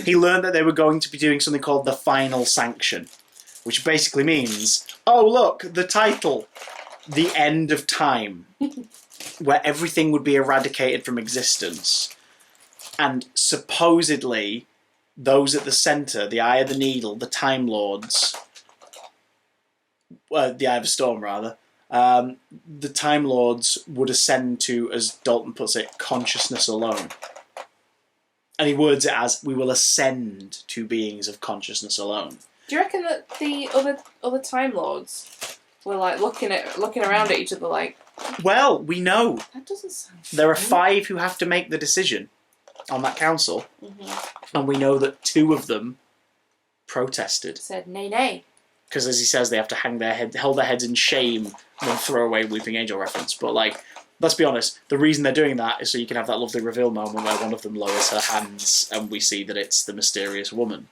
He learned that they were going to be doing something called the Final Sanction, which basically means, oh look, the title, The End of Time, where everything would be eradicated from existence. And supposedly, those at the centre, the Eye of the Needle, the Time Lords, the Eye of the Storm rather, the Time Lords would ascend to, as Dalton puts it, consciousness alone. And he words it as, we will ascend to beings of consciousness alone. Do you reckon that the other Time Lords were looking around at each other Well, we know. That doesn't sound There are fun. 5 who have to make the decision on that council. Mm-hmm. And we know that 2 of them protested. Said nay, nay. Because as he says, they have to hold their heads in shame and then throw away Weeping Angel reference. But let's be honest, the reason they're doing that is so you can have that lovely reveal moment where one of them lowers her hands and we see that it's the mysterious woman.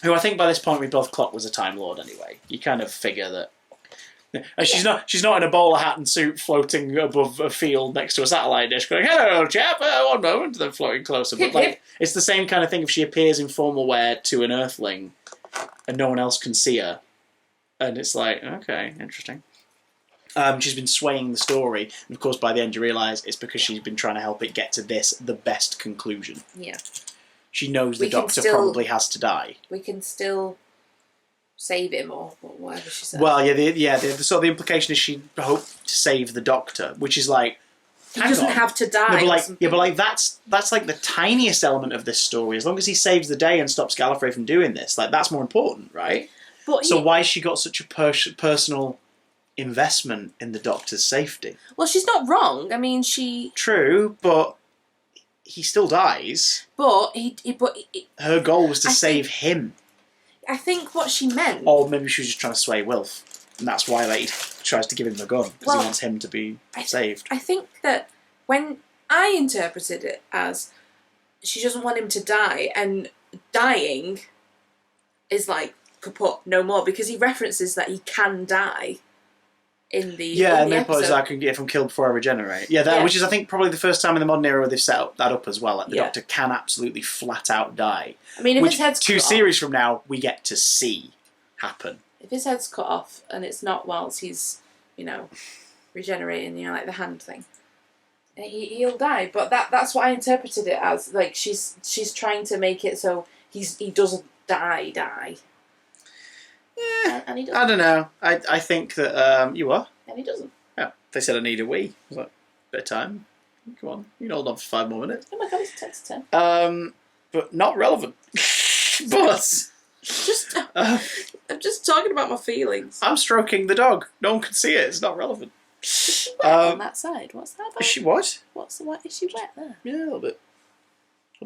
Who I think by this point we both clocked was a Time Lord anyway. You kind of figure that. And she's not in a bowler hat and suit floating above a field next to a satellite dish going, hello, chap, one moment, and then floating closer. But it's the same kind of thing if she appears in formal wear to an Earthling and no one else can see her. And it's okay, interesting. She's been swaying the story, and of course by the end you realise it's because she's been trying to help it get to the best conclusion. Yeah. She knows the Doctor probably has to die. We can still save him or whatever she said. Well, the implication is she hoped to save the Doctor, which is he doesn't have to die. No, but that's the tiniest element of this story. As long as he saves the day and stops Gallifrey from doing this, that's more important, right? So why has she got such a personal investment in the Doctor's safety? Well, she's not wrong. I mean, True, but he still dies. But her goal was to save him. I think what she meant. Or maybe she was just trying to sway Wilf, and that's why he tries to give him the gun because he wants him to be saved. I think that when I interpreted it as she doesn't want him to die, and dying is like kaput, no more, because he references that he can die in the and the episode. point is I can get if I'm killed before I regenerate. Yeah, which is I think probably the first time in the modern era where they've set that up as well. Like the Doctor can absolutely flat out die. I mean, if which his head's two cut series from now we get to see happen. If his head's cut off and it's not whilst he's, regenerating, like the hand thing, he'll die. But that's what I interpreted it as. Like she's trying to make it so he doesn't die. Yeah, and he doesn't. I don't know. I think that you are. And he doesn't. Yeah, they said I need a wee. I was like, bit of time. Come on, you can hold on for 5 more minutes. Oh my god, it's 10 to 10. But not relevant. But I'm just talking about my feelings. I'm stroking the dog. No one can see it. It's not relevant. Is she wet on that side? What's that about? Is she what? Is she wet there? Yeah, a little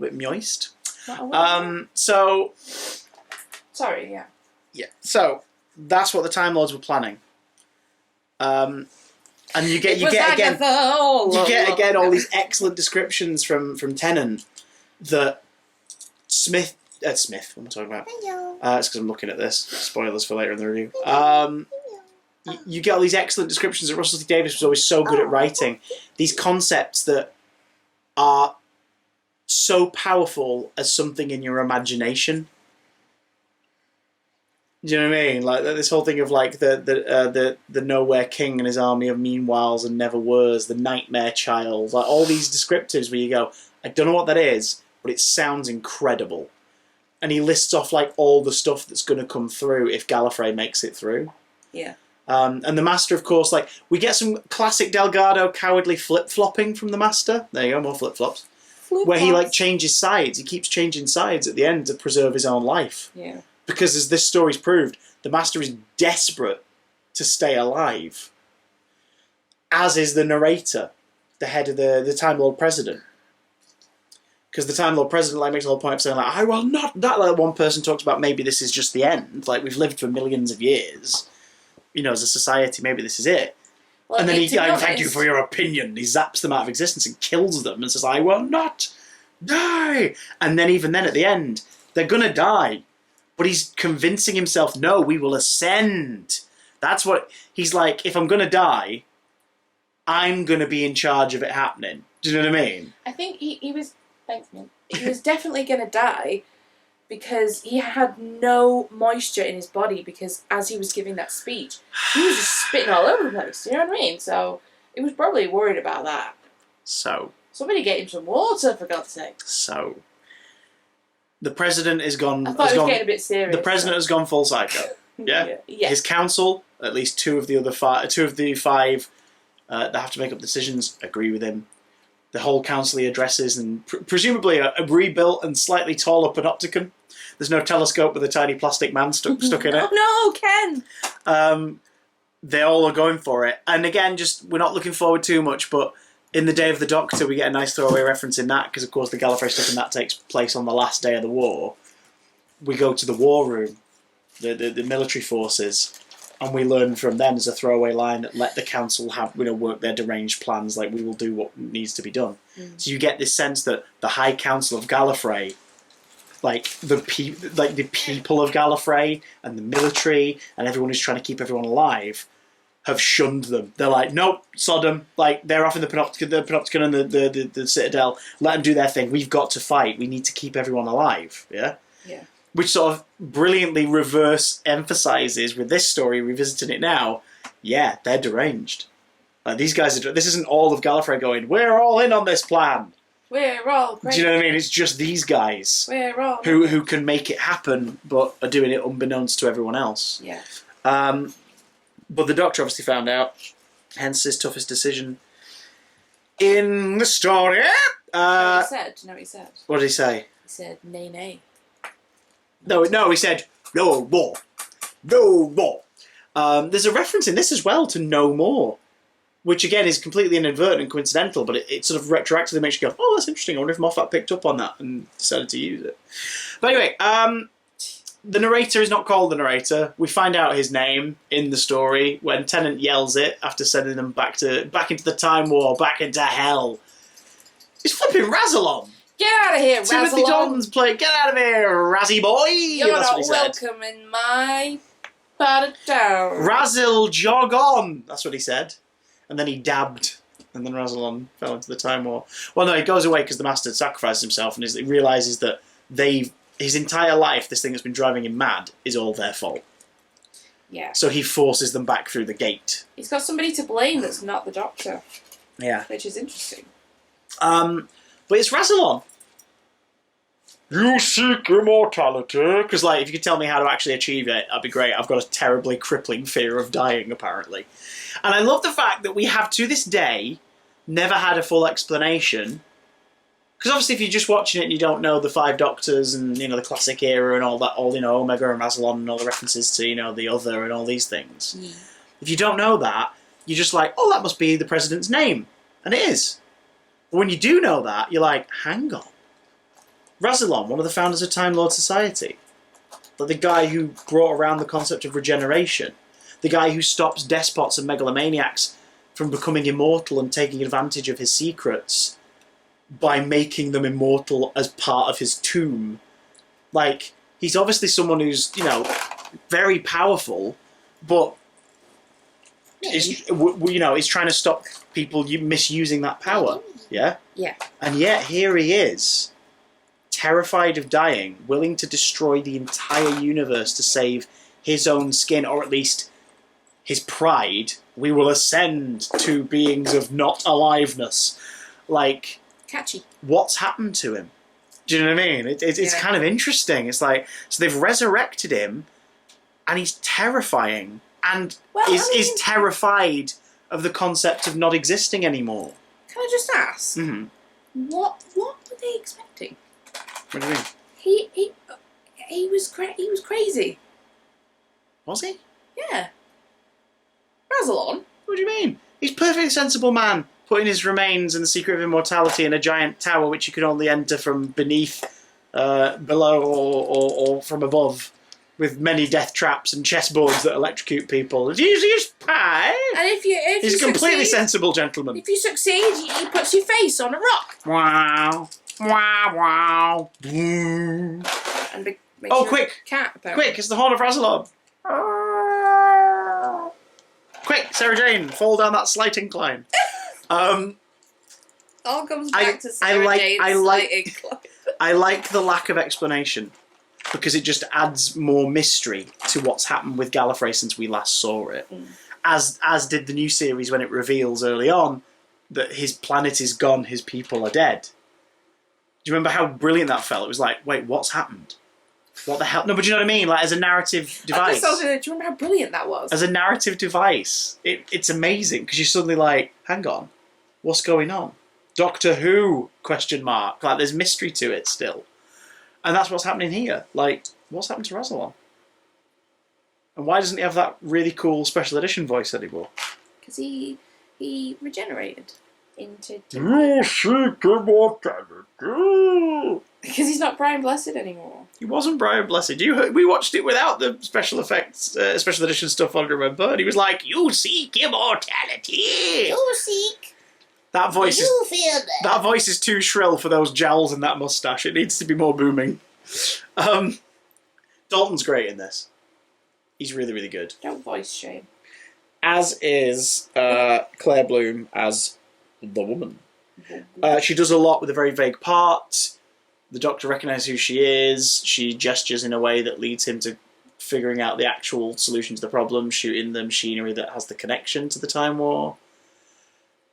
bit moist. So. Sorry, yeah. Yeah. So that's what the Time Lords were planning. And you get again all these excellent descriptions from Tennant that Smith. What am I talking about? It's because I'm looking at this. Spoilers for later in the review. You get all these excellent descriptions that Russell T Davies was always so good at writing. These concepts that are so powerful as something in your imagination. Do you know what I mean? Like this whole thing of like the Nowhere King and his army of meanwhiles and never weres, the Nightmare Child, like all these descriptives where you go, I don't know what that is, but it sounds incredible. And he lists off like all the stuff that's going to come through if Gallifrey makes it through. Yeah. And the Master, of course, like we get some classic Delgado cowardly flip-flopping from the Master. There you go, more flip-flops. Where he like changes sides. He keeps changing sides at the end to preserve his own life. Yeah. Because as this story's proved, the Master is desperate to stay alive. As is the narrator, the head of the Time Lord President. Because the Time Lord President like makes a whole point of saying like, I will not. That like one person talks about maybe this is just the end. Like we've lived for millions of years. As a society, maybe this is it. Well, and then thank you for your opinion. He zaps them out of existence and kills them and says, I will not die. And then even then at the end, they're gonna die. But he's convincing himself, no, we will ascend. That's what he's like, if I'm going to die, I'm going to be in charge of it happening. Do you know what I mean? I think he was, thanks man, he was definitely going to die because he had no moisture in his body because as he was giving that speech, he was just spitting all over the place. You know what I mean? So he was probably worried about that. So. Somebody get him some water, for God's sake. So. The president is gone. I thought it was getting a bit serious. The president has gone full psycho. Yeah? Yeah. His council, at least two of the five that have to make up decisions, agree with him. The whole council he addresses, and presumably a rebuilt and slightly taller panopticon. There's no telescope with a tiny plastic man stuck in it. Oh no, Ken! They all are going for it. And again, we're not looking forward too much, but in the Day of the Doctor, we get a nice throwaway reference in that, because of course the Gallifrey stuff in that takes place on the last day of the war. We go to the war room, the military forces, and we learn from them as a throwaway line that let the council have work their deranged plans, like we will do what needs to be done. So you get this sense that the High Council of Gallifrey, like the people of Gallifrey and the military and everyone who's trying to keep everyone alive, have shunned them. They're like, nope, Sodom. Like they're off in the Panopticon and the Citadel. Let them do their thing. We've got to fight. We need to keep everyone alive. Yeah. Yeah. Which sort of brilliantly reverse emphasizes with this story, revisiting it now. Yeah, they're deranged. Like these guys are. This isn't all of Gallifrey going, we're all in on this plan. We're all great. Do you know what I mean? It's just these guys We're all who can make it happen, but are doing it unbeknownst to everyone else. Yeah. But the Doctor obviously found out, hence his toughest decision in the story. Do you know what he said? What did he say? He said, nay, nay. No, he said, no more. No more. There's a reference in this as well to no more, which again is completely inadvertent and coincidental, but it sort of retroactively makes you go, oh, that's interesting. I wonder if Moffat picked up on that and decided to use it. But anyway, the narrator is not called the narrator. We find out his name in the story when Tennant yells it after sending them back into the Time War, back into hell. It's flipping Razalon. Get out of here, Timothy Razzle Dalton's playing. Get out of here, Razzie boy. You're That's not what he said. welcome in my part of town. Razzle, jog on. That's what he said. And then he dabbed. And then Razzle fell into the Time War. Well, no, he goes away because the Master sacrifices himself and he realises that his entire life, this thing that's been driving him mad, is all their fault. Yeah. So he forces them back through the gate. He's got somebody to blame that's not the Doctor. Yeah. Which is interesting. But it's Razzle. You seek immortality. Because, like, if you could tell me how to actually achieve it, that'd be great. I've got a terribly crippling fear of dying, apparently. And I love the fact that we have, to this day, never had a full explanation. Because obviously if you're just watching it and you don't know the Five Doctors and, the classic era and all that, Omega and Razzle and all the references to, the Other and all these things. Yeah. If you don't know that, you're just like, oh, that must be the President's name. And it is. But when you do know that, you're like, hang on. Razzle, one of the founders of Time Lord Society. Like the guy who brought around the concept of regeneration. The guy who stops despots and megalomaniacs from becoming immortal and taking advantage of his secrets by making them immortal as part of his tomb. Like, he's obviously someone who's, very powerful, but is trying to stop people misusing that power. Yeah? Yeah. And yet, here he is, terrified of dying, willing to destroy the entire universe to save his own skin, or at least his pride. We will ascend to beings of not aliveness. Like, catchy. What's happened to him? Do you know what I mean? It's kind of interesting. It's like, so they've resurrected him, and he's terrifying, and is terrified of the concept of not existing anymore. Can I just ask? Mm-hmm. What were they expecting? What do you mean? He was crazy. Was he? Yeah. Razzle. What do you mean? He's a perfectly sensible man, putting his remains in the secret of immortality in a giant tower which you can only enter from beneath, below, or from above, with many death traps and chessboards that electrocute people. He's pie. And if he's a completely sensible gentleman. If you succeed, he puts your face on a rock. Wow. Wow, wow. And quick! Cat, apparently. Quick, it's the Horn of Razzle. Quick, Sarah Jane, fall down that slight incline. All comes back to Sarah Jane's slight incline. I like the lack of explanation, because it just adds more mystery to what's happened with Gallifrey since we last saw it. As did the new series when it reveals early on that his planet is gone, his people are dead. Do you remember how brilliant that felt? It was like, wait, what's happened? What the hell? No, but do you know what I mean? Like, as a narrative device. Do you remember how brilliant that was? As a narrative device, it's amazing, because you're suddenly like, hang on, what's going on? Doctor Who? ? Like, there's mystery to it still. And that's what's happening here. Like, what's happened to Razzle? And why doesn't he have that really cool special edition voice anymore? Because he regenerated into... You seek immortality. Because he's not Brian Blessed anymore. He wasn't Brian Blessed. We watched it without the special effects, special edition stuff on, remember? And he was like, you seek immortality. You seek. That voice you feel that voice is too shrill for those jowls and that moustache. It needs to be more booming. Dalton's great in this. He's really, really good. Don't voice shame. As is Claire Bloom as the woman. She does a lot with a very vague part. The Doctor recognises who she is. She gestures in a way that leads him to figuring out the actual solution to the problem, shooting the machinery that has the connection to the Time War.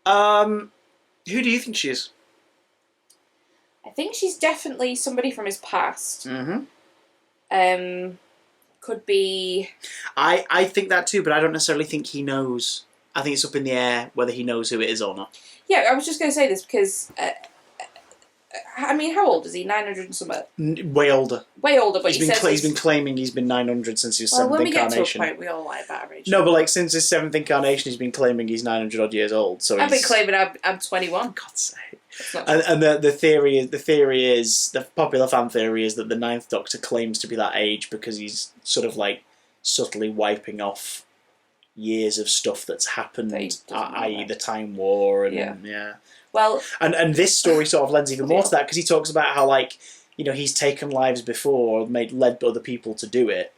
Who do you think she is? I think she's definitely somebody from his past. Mm-hmm. Could be... I think that too, but I don't necessarily think he knows. I think it's up in the air whether he knows who it is or not. Yeah, I was just going to say this because... I mean, how old is he? 900 and something? Way older. Way older, but he's been claiming he's been 900 since his seventh incarnation. When we get to a point, we all like that age. No, but like since his seventh incarnation, he's been claiming he's 900 odd years old. So I've been claiming I'm 21. God's sake. And the popular fan theory is that the Ninth Doctor claims to be that age because he's sort of like subtly wiping off years of stuff that's happened, That he doesn't know i.e. about. the Time War, and Yeah. Well, and this story sort of lends even more to that, because he talks about how, like, you know, he's taken lives before, led other people to do it,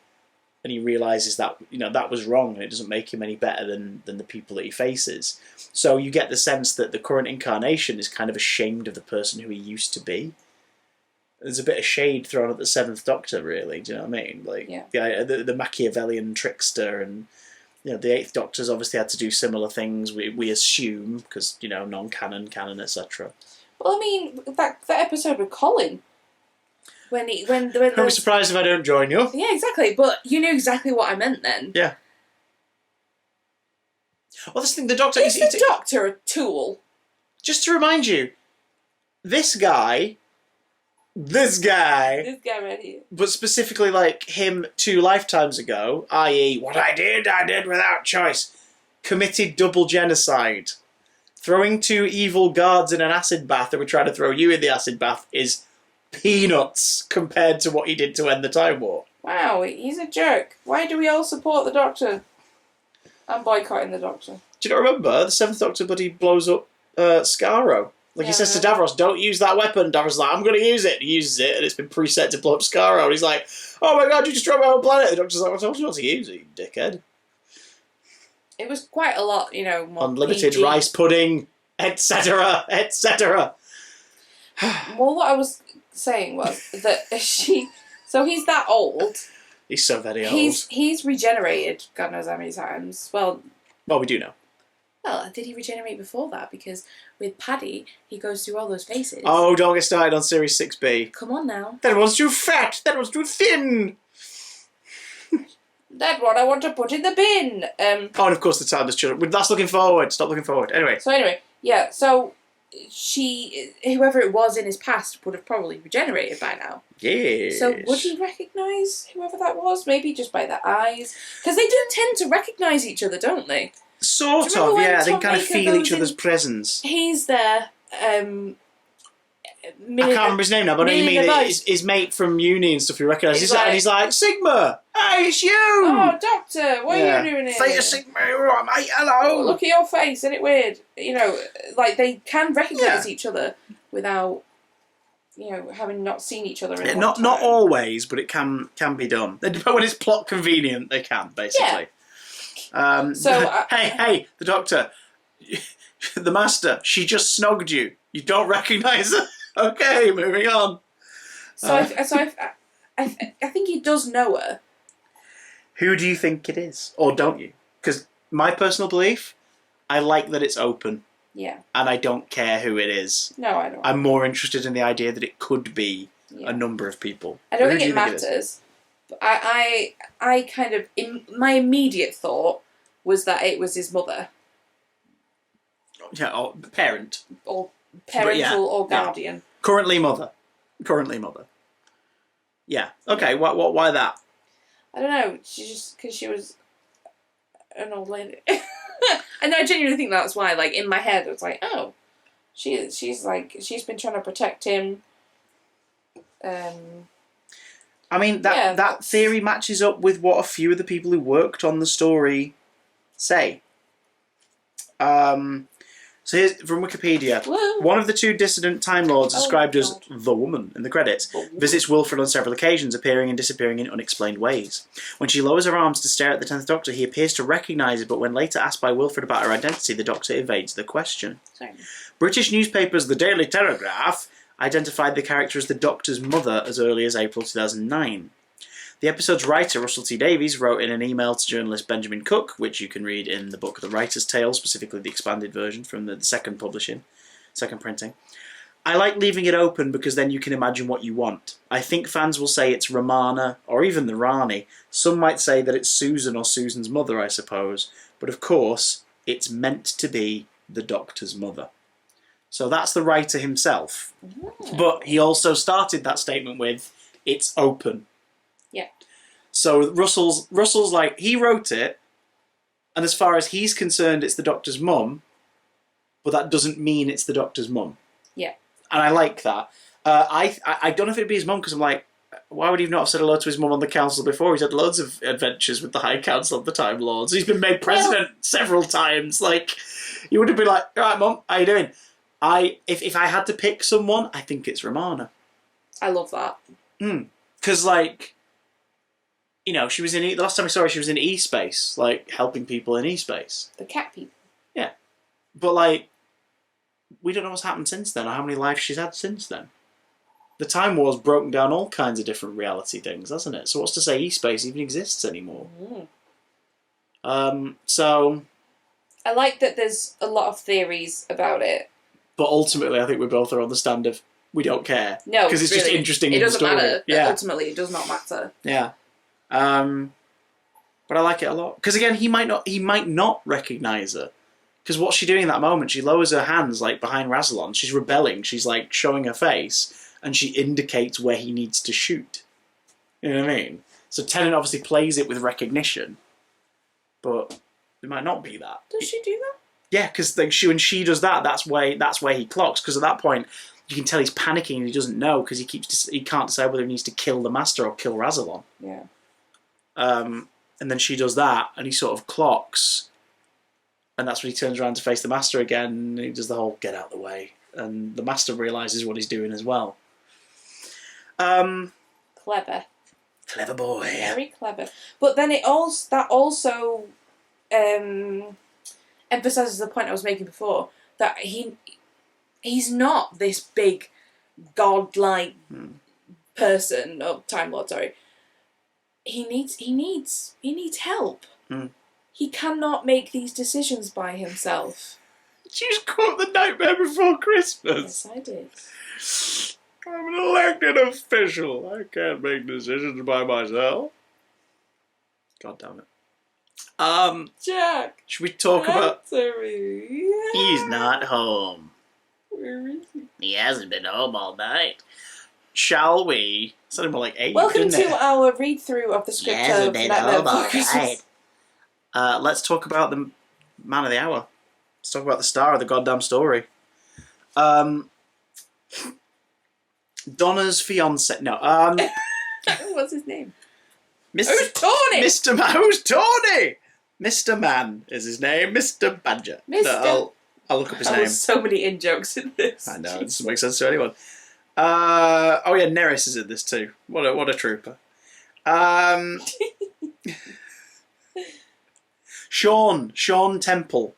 and he realizes that, you know, that was wrong, and it doesn't make him any better than the people that he faces. So you get the sense that the current incarnation is kind of ashamed of the person who he used to be. There's a bit of shade thrown at the Seventh Doctor, really. Do you know what I mean? Like, the Machiavellian trickster, and, you know, the Eighth Doctor's obviously had to do similar things. We assume, because, you know, non-canon, canon, etc. well, I mean, that episode with Colin, when Don't be surprised if I don't join you. Yeah, exactly. But you knew exactly what I meant then. Yeah. Well, this thing, the Doctor is the Doctor a tool? Just to remind you, this guy right here. But specifically, like, him 2 lifetimes ago, i.e. what I did without choice, committed double genocide. Throwing 2 evil guards in an acid bath that were trying to throw you in the acid bath is peanuts compared to what he did to end the Time War. Wow, he's a jerk. Why do we all support the Doctor? I'm boycotting the Doctor. Do you not remember? The 7th Doctor buddy blows up Skaro. Like, he says to Davros, don't use that weapon. Davros is like, I'm going to use it. He uses it, and it's been preset to blow up Skaro. And he's like, oh my god, you destroyed my whole planet. The Doctor's like, I told you not to use it, you dickhead. It was quite a lot, you know, more unlimited PG. rice pudding, etc., etc. Well, what I was saying was that so he's that old. He's so very old. He's regenerated God knows how many times. Well, we do know. Well, did he regenerate before that? Because with Paddy, he goes through all those phases. Oh, don't get started on Series 6B. Come on now. That one's too fat. That one's too thin. That one I want to put in the bin. Oh, and of course the TARDIS children. That's looking forward. Stop looking forward. Anyway. Yeah. So whoever it was in his past, would have probably regenerated by now. Yes. So would he recognise whoever that was? Maybe just by their eyes, because they do tend to recognise each other, don't they? Sort of, yeah. They can kind of feel each other's presence. He's there. I can't remember his name now, but I know you mean his mate from uni and stuff. You recognise? He's like, Sigma. Hey, it's you. Oh, Doctor, what are you doing here? Theta Sigma, alright, mate. Hello. Oh, look at your face, isn't it weird? You know, like they can recognise each other without, you know, having not seen each other in a long time. Not always, but it can be done. When it's plot convenient, they can basically. Yeah. Hey, the Doctor, the Master. She just snogged you. You don't recognise her. Okay, moving on. So I think he does know her. Who do you think it is, or don't you? Because my personal belief, I like that it's open. Yeah. And I don't care who it is. No, I don't. I'm more interested in the idea that it could be a number of people. I don't think it matters. But I kind of, my immediate thought was that it was his mother. Yeah, or parent. Or parental or guardian. Yeah. Currently mother. Yeah. Okay. Why that? I don't know. Because she was an old lady. And I genuinely think that's why. Like in my head, it's like, oh, she's been trying to protect him. I mean that theory matches up with what a few of the people who worked on the story say. So here's from Wikipedia. Whoa. One of the 2 dissident Time Lords, described as the woman in the credits, visits Wilfred on several occasions, appearing and disappearing in unexplained ways. When she lowers her arms to stare at the 10th Doctor, he appears to recognise her, but when later asked by Wilfred about her identity, the Doctor evades the question. Sorry. British newspapers The Daily Telegraph identified the character as the Doctor's mother as early as April 2009. The episode's writer, Russell T Davies, wrote in an email to journalist Benjamin Cook, which you can read in the book The Writer's Tale, specifically the expanded version from the second printing. I like leaving it open because then you can imagine what you want. I think fans will say it's Romana, or even the Rani. Some might say that it's Susan or Susan's mother, I suppose. But of course, it's meant to be the Doctor's mother. So that's the writer himself. But he also started that statement with, it's open. Yeah. So Russell's like, he wrote it, and as far as he's concerned, it's the Doctor's mum, but that doesn't mean it's the Doctor's mum. Yeah. And I like that. I don't know if it'd be his mum, because I'm like, why would he not have said hello to his mum on the council before? He's had loads of adventures with the High Council of the Time Lords. He's been made president several times. Like, you would have been like, all right, Mum, how you doing? If I had to pick someone, I think it's Romana. I love that. Because, like, you know, she was in... The last time I saw her, she was in E-Space, like, helping people in E-Space. The cat people. Yeah. But, like, we don't know what's happened since then, or how many lives she's had since then. The Time War's broken down all kinds of different reality things, hasn't it? So what's to say E-Space even exists anymore? So... I like that there's a lot of theories about it. But ultimately, I think we both are on the stand of, we don't care. No, because it's just interesting. It doesn't matter. Yeah. Ultimately, it does not matter. Yeah. But I like it a lot. Because again, he might not recognise her. Because what's she doing in that moment? She lowers her hands, like, behind Rassilon. She's rebelling. She's, like, showing her face. And she indicates where he needs to shoot. You know what I mean? So Tennant obviously plays it with recognition. But it might not be that. Does she do that? Yeah, because when she does that, that's where he clocks. Because at that point, you can tell he's panicking and he doesn't know because he can't decide whether he needs to kill the Master or kill Rassilon. Yeah. And then she does that, and he sort of clocks, and that's when he turns around to face the Master again. And he does the whole "get out the way," and the Master realizes what he's doing as well. Clever. Clever boy. Very clever. But then that also emphasizes the point I was making before, that he's not this big godlike person, or Time Lord, sorry. He needs help. He cannot make these decisions by himself. Did you just quote The Nightmare Before Christmas? Yes, I did. I'm an elected official. I can't make decisions by myself. God damn it. Jack. Should we talk about... Sorry. He's not home. Where is he? He hasn't been home all night. Shall we? It sounded more like 8, Welcome didn't it? to our read-through of the script of Nightmare Before Christmas. Let's talk about the man of the hour. Let's talk about the star of the goddamn story. Donna's fiance. No. What's his name? Mr. Who's Tony? Mr. Man. Who's Tony? Mr. Man is his name. Mr. Badger. Mr. No, I'll look up his name. There's so many in-jokes in this. I know, it doesn't make sense to anyone. Oh yeah, Neris is in this too. What a trooper. Sean Temple.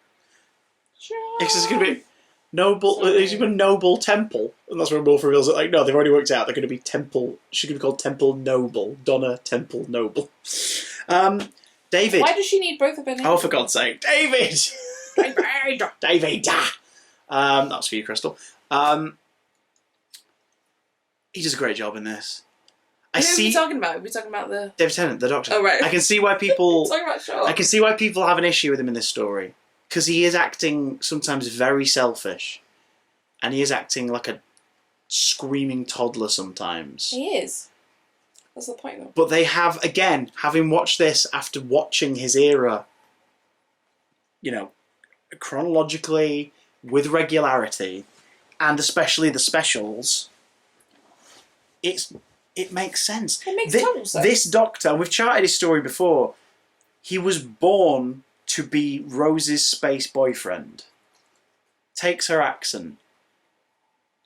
This is going to be Noble. He's going to be Noble Temple, and that's when Wolf reveals that. Like, no, they've already worked out. They're going to be Temple. She's going to be called Temple Noble. Donna Temple Noble. David. Why does she need both of her names? Oh, for God's sake, David. David. That's for you, Crystal. He does a great job in this. Who are we talking about? Are we talking about the... David Tennant, the Doctor. Oh, right. I can see why people... talking about Shaw. I can see why people have an issue with him in this story. Because he is acting sometimes very selfish. And he is acting like a screaming toddler sometimes. He is. That's the point, though. But they have, again, having watched this after watching his era, you know, chronologically, with regularity, and especially the specials, it makes sense. It makes total sense. This Doctor, we've charted his story before, he was born to be Rose's space boyfriend. Takes her accent.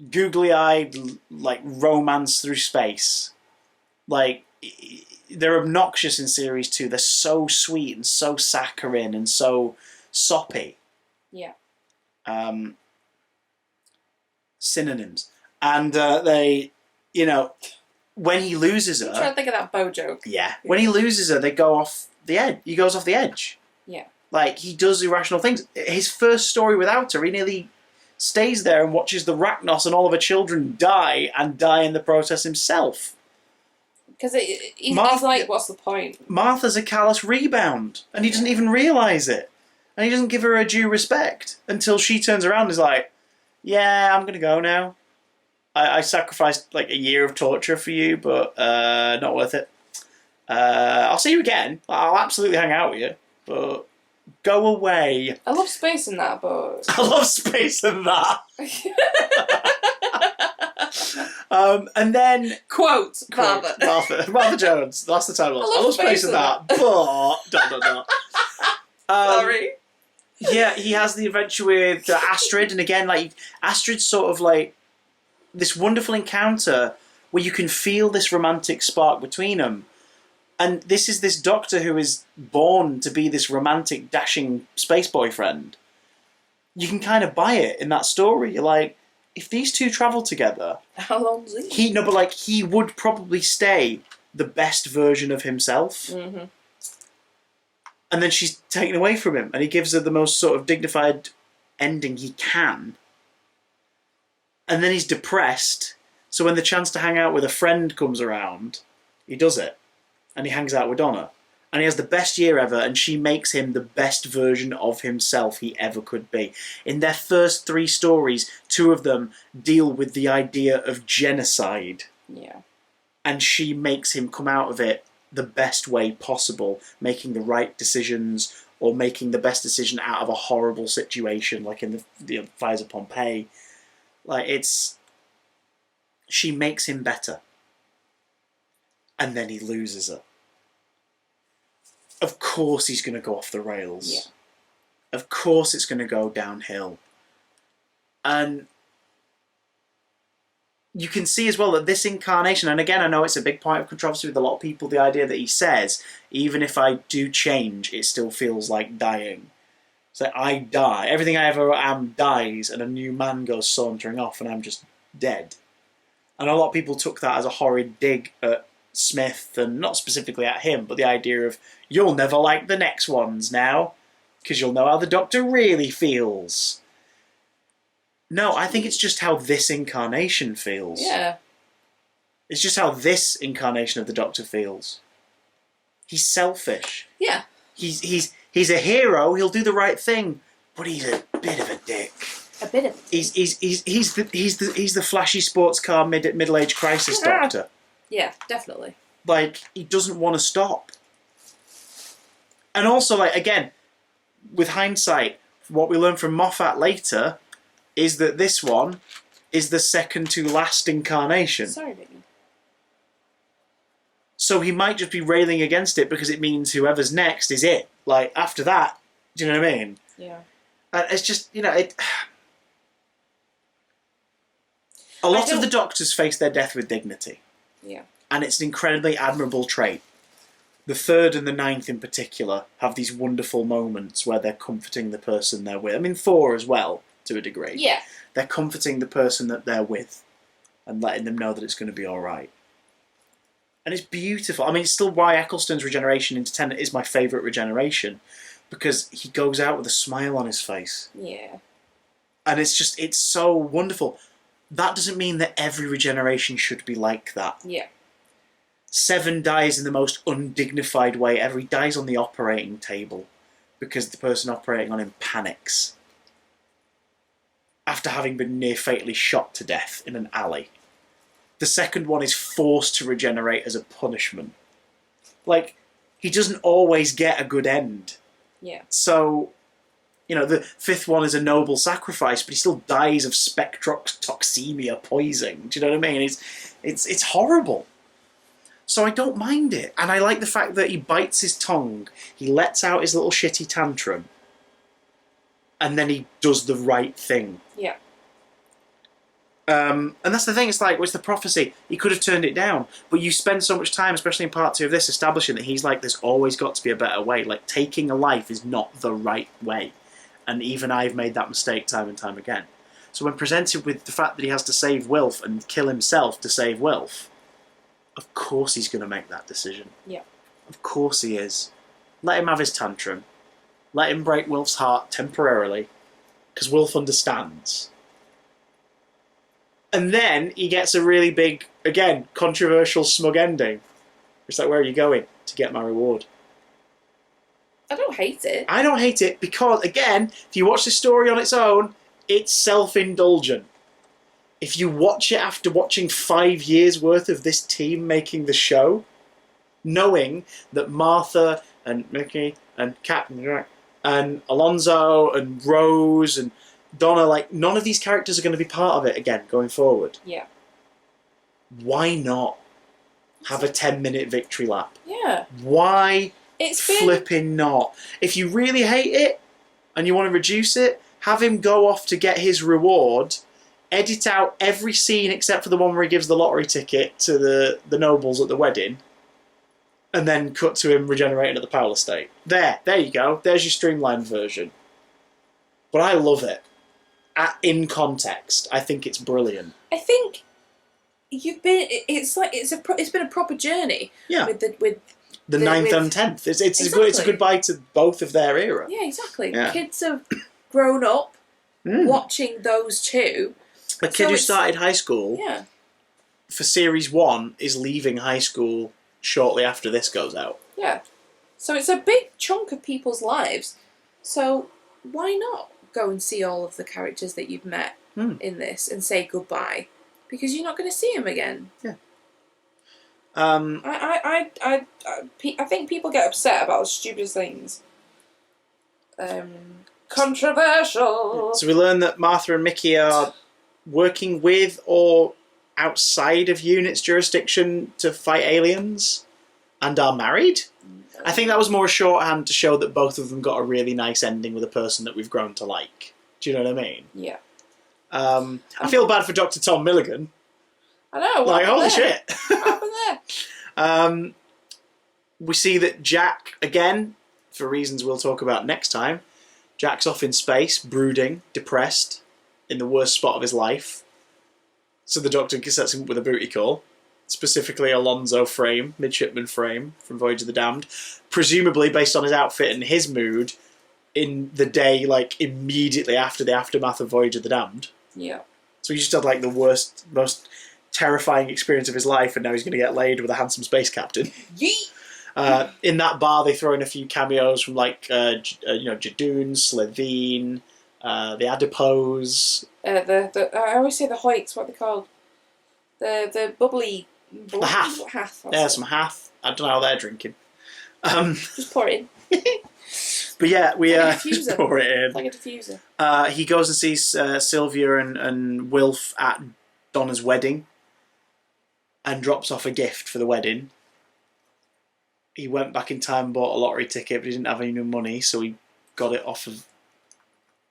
Googly-eyed, like, romance through space. Like, they're obnoxious in Series 2. They're so sweet and so saccharine and so soppy. Yeah. Synonyms. And they, you know, when he loses her... I'm trying to think of that bow joke. Yeah. When he loses her, they go off the edge. He goes off the edge. Yeah. Like, he does irrational things. His first story without her, he nearly stays there and watches the Rachnos and all of her children die, and die in the process himself. Because he's like, what's the point? Martha's a callous rebound, and he doesn't even realise it. And he doesn't give her due respect until she turns around and is like, yeah, I'm going to go now. I sacrificed like a year of torture for you, but not worth it. I'll see you again. I'll absolutely hang out with you, but go away. I love space in that, but... I love space in that. And then Quote Martha. Martha Jones. That's the title. I love space of that. But ... Sorry. Yeah, he has the adventure with Astrid, and again, like Astrid's sort of like this wonderful encounter where you can feel this romantic spark between them. And this is this doctor who is born to be this romantic, dashing space boyfriend. You can kind of buy it in that story. You're like, if these two travel together, how long's he? But like he would probably stay the best version of himself. Mm-hmm. And then she's taken away from him, and he gives her the most sort of dignified ending he can. And then he's depressed, so when the chance to hang out with a friend comes around, he does it. And he hangs out with Donna. And he has the best year ever, and she makes him the best version of himself he ever could be. In their first 3 stories, 2 of them deal with the idea of genocide. Yeah. And she makes him come out of it the best way possible, making the right decisions, or making the best decision out of a horrible situation, like in the fires of Pompeii. Like, she makes him better. And then he loses her. Of course he's going to go off the rails. Yeah. Of course it's going to go downhill. And you can see as well that this incarnation, and again, I know it's a big point of controversy with a lot of people, the idea that he says, even if I do change, it still feels like dying. It's like, I die. Everything I ever am dies, and a new man goes sauntering off, and I'm just dead. And a lot of people took that as a horrid dig at Smith, and not specifically at him, but the idea of, you'll never like the next ones now, because you'll know how the Doctor really feels. No, I think it's just how this incarnation feels. Yeah. It's just how this incarnation of the Doctor feels. He's selfish. Yeah. He's a hero. He'll do the right thing, but he's a bit of a dick. A bit of. He's the flashy sports car middle-age crisis Doctor. Yeah, definitely. Like, he doesn't want to stop. And also, like, again, with hindsight, what we learn from Moffat later is that this one is the second to last incarnation. Sorry, baby. So he might just be railing against it because it means whoever's next is it. Like, after that, do you know what I mean? Yeah. It's just, you know, a lot of the Doctors face their death with dignity. Yeah. And it's an incredibly admirable trait. The 3rd and the 9th in particular have these wonderful moments where they're comforting the person they're with. I mean, 4 as well, to a degree. Yeah. They're comforting the person that they're with and letting them know that it's going to be all right. And it's beautiful. I mean, it's still why Eccleston's regeneration into Tennant is my favourite regeneration, because he goes out with a smile on his face. Yeah. And it's just, it's so wonderful. That doesn't mean that every regeneration should be like that. Yeah. 7 dies in the most undignified way ever. He dies on the operating table because the person operating on him panics after having been near fatally shot to death in an alley. The second one is forced to regenerate as a punishment. Like, he doesn't always get a good end. Yeah. So, you know, the 5th one is a noble sacrifice, but he still dies of spectrotoxemia poisoning. Do you know what I mean? It's horrible. So I don't mind it. And I like the fact that he bites his tongue, he lets out his little shitty tantrum, and then he does the right thing. Yeah. And that's the thing, it's like, what's the prophecy? He could have turned it down, but you spend so much time, especially in part 2 of this, establishing that he's like, there's always got to be a better way. Like, taking a life is not the right way. And even I've made that mistake time and time again. So when presented with the fact that he has to save Wilf and kill himself to save Wilf, of course he's going to make that decision. Yeah. Of course he is. Let him have his tantrum. Let him break Wilf's heart temporarily, because Wilf understands. And then he gets a really big, again, controversial, smug ending. It's like, where are you going? To get my reward. I don't hate it. I don't hate it because, again, if you watch the story on its own, it's self-indulgent. If you watch it after watching 5 years worth of this team making the show, knowing that Martha and Mickey and Captain and Alonso and Rose and Donna, like, none of these characters are going to be part of it again going forward. Yeah. why not have a 10-minute victory lap? Yeah. Why It's been... flipping not? If you really hate it and you want to reduce it, have him go off to get his reward, edit out every scene except for the one where he gives the lottery ticket to the nobles at the wedding, and then cut to him regenerating at the Powell estate. There you go. There's your streamlined version. But I love it. In context, I think it's brilliant. I think it's been a proper journey. Yeah. With the 9th and 10th. It's a goodbye to both of their era. Yeah, exactly. Yeah. Kids have grown up watching those two. A kid who started high school for series 1 is leaving high school shortly after this goes out. Yeah. So it's a big chunk of people's lives. So why not go and see all of the characters that you've met in this and say goodbye? Because you're not going to see them again. Yeah. I think people get upset about the stupidest things. Controversial. So we learn that Martha and Mickey are working with or outside of UNIT's jurisdiction to fight aliens and are married. I think that was more a shorthand to show that both of them got a really nice ending with a person that we've grown to like. Do you know what I mean? Yeah. I feel bad for Dr. Tom Milligan. I know. Like, holy shit. What happened there? We see that Jack, again, for reasons we'll talk about next time, Jack's off in space, brooding, depressed, in the worst spot of his life. So the Doctor sets him up with a booty call, specifically Alonzo Frame, midshipman Frame from Voyage of the Damned, presumably based on his outfit and his mood in the day, like, immediately after the aftermath of Voyage of the Damned. Yeah. So he just had, like, the worst, most terrifying experience of his life, and now he's going to get laid with a handsome space captain. Yeet! In that bar, they throw in a few cameos from, like, Jadoon, Slitheen, the Adipose. I always say the Hoyts, what are they called? The bubbly... The Hath. Hath. There's some Hath. I don't know how they're drinking. Just pour it in. But yeah, we like a diffuser. pour it in. Like a diffuser. He goes and sees Sylvia and Wilf at Donna's wedding and drops off a gift for the wedding. He went back in time and bought a lottery ticket, but he didn't have any new money, so he got it off of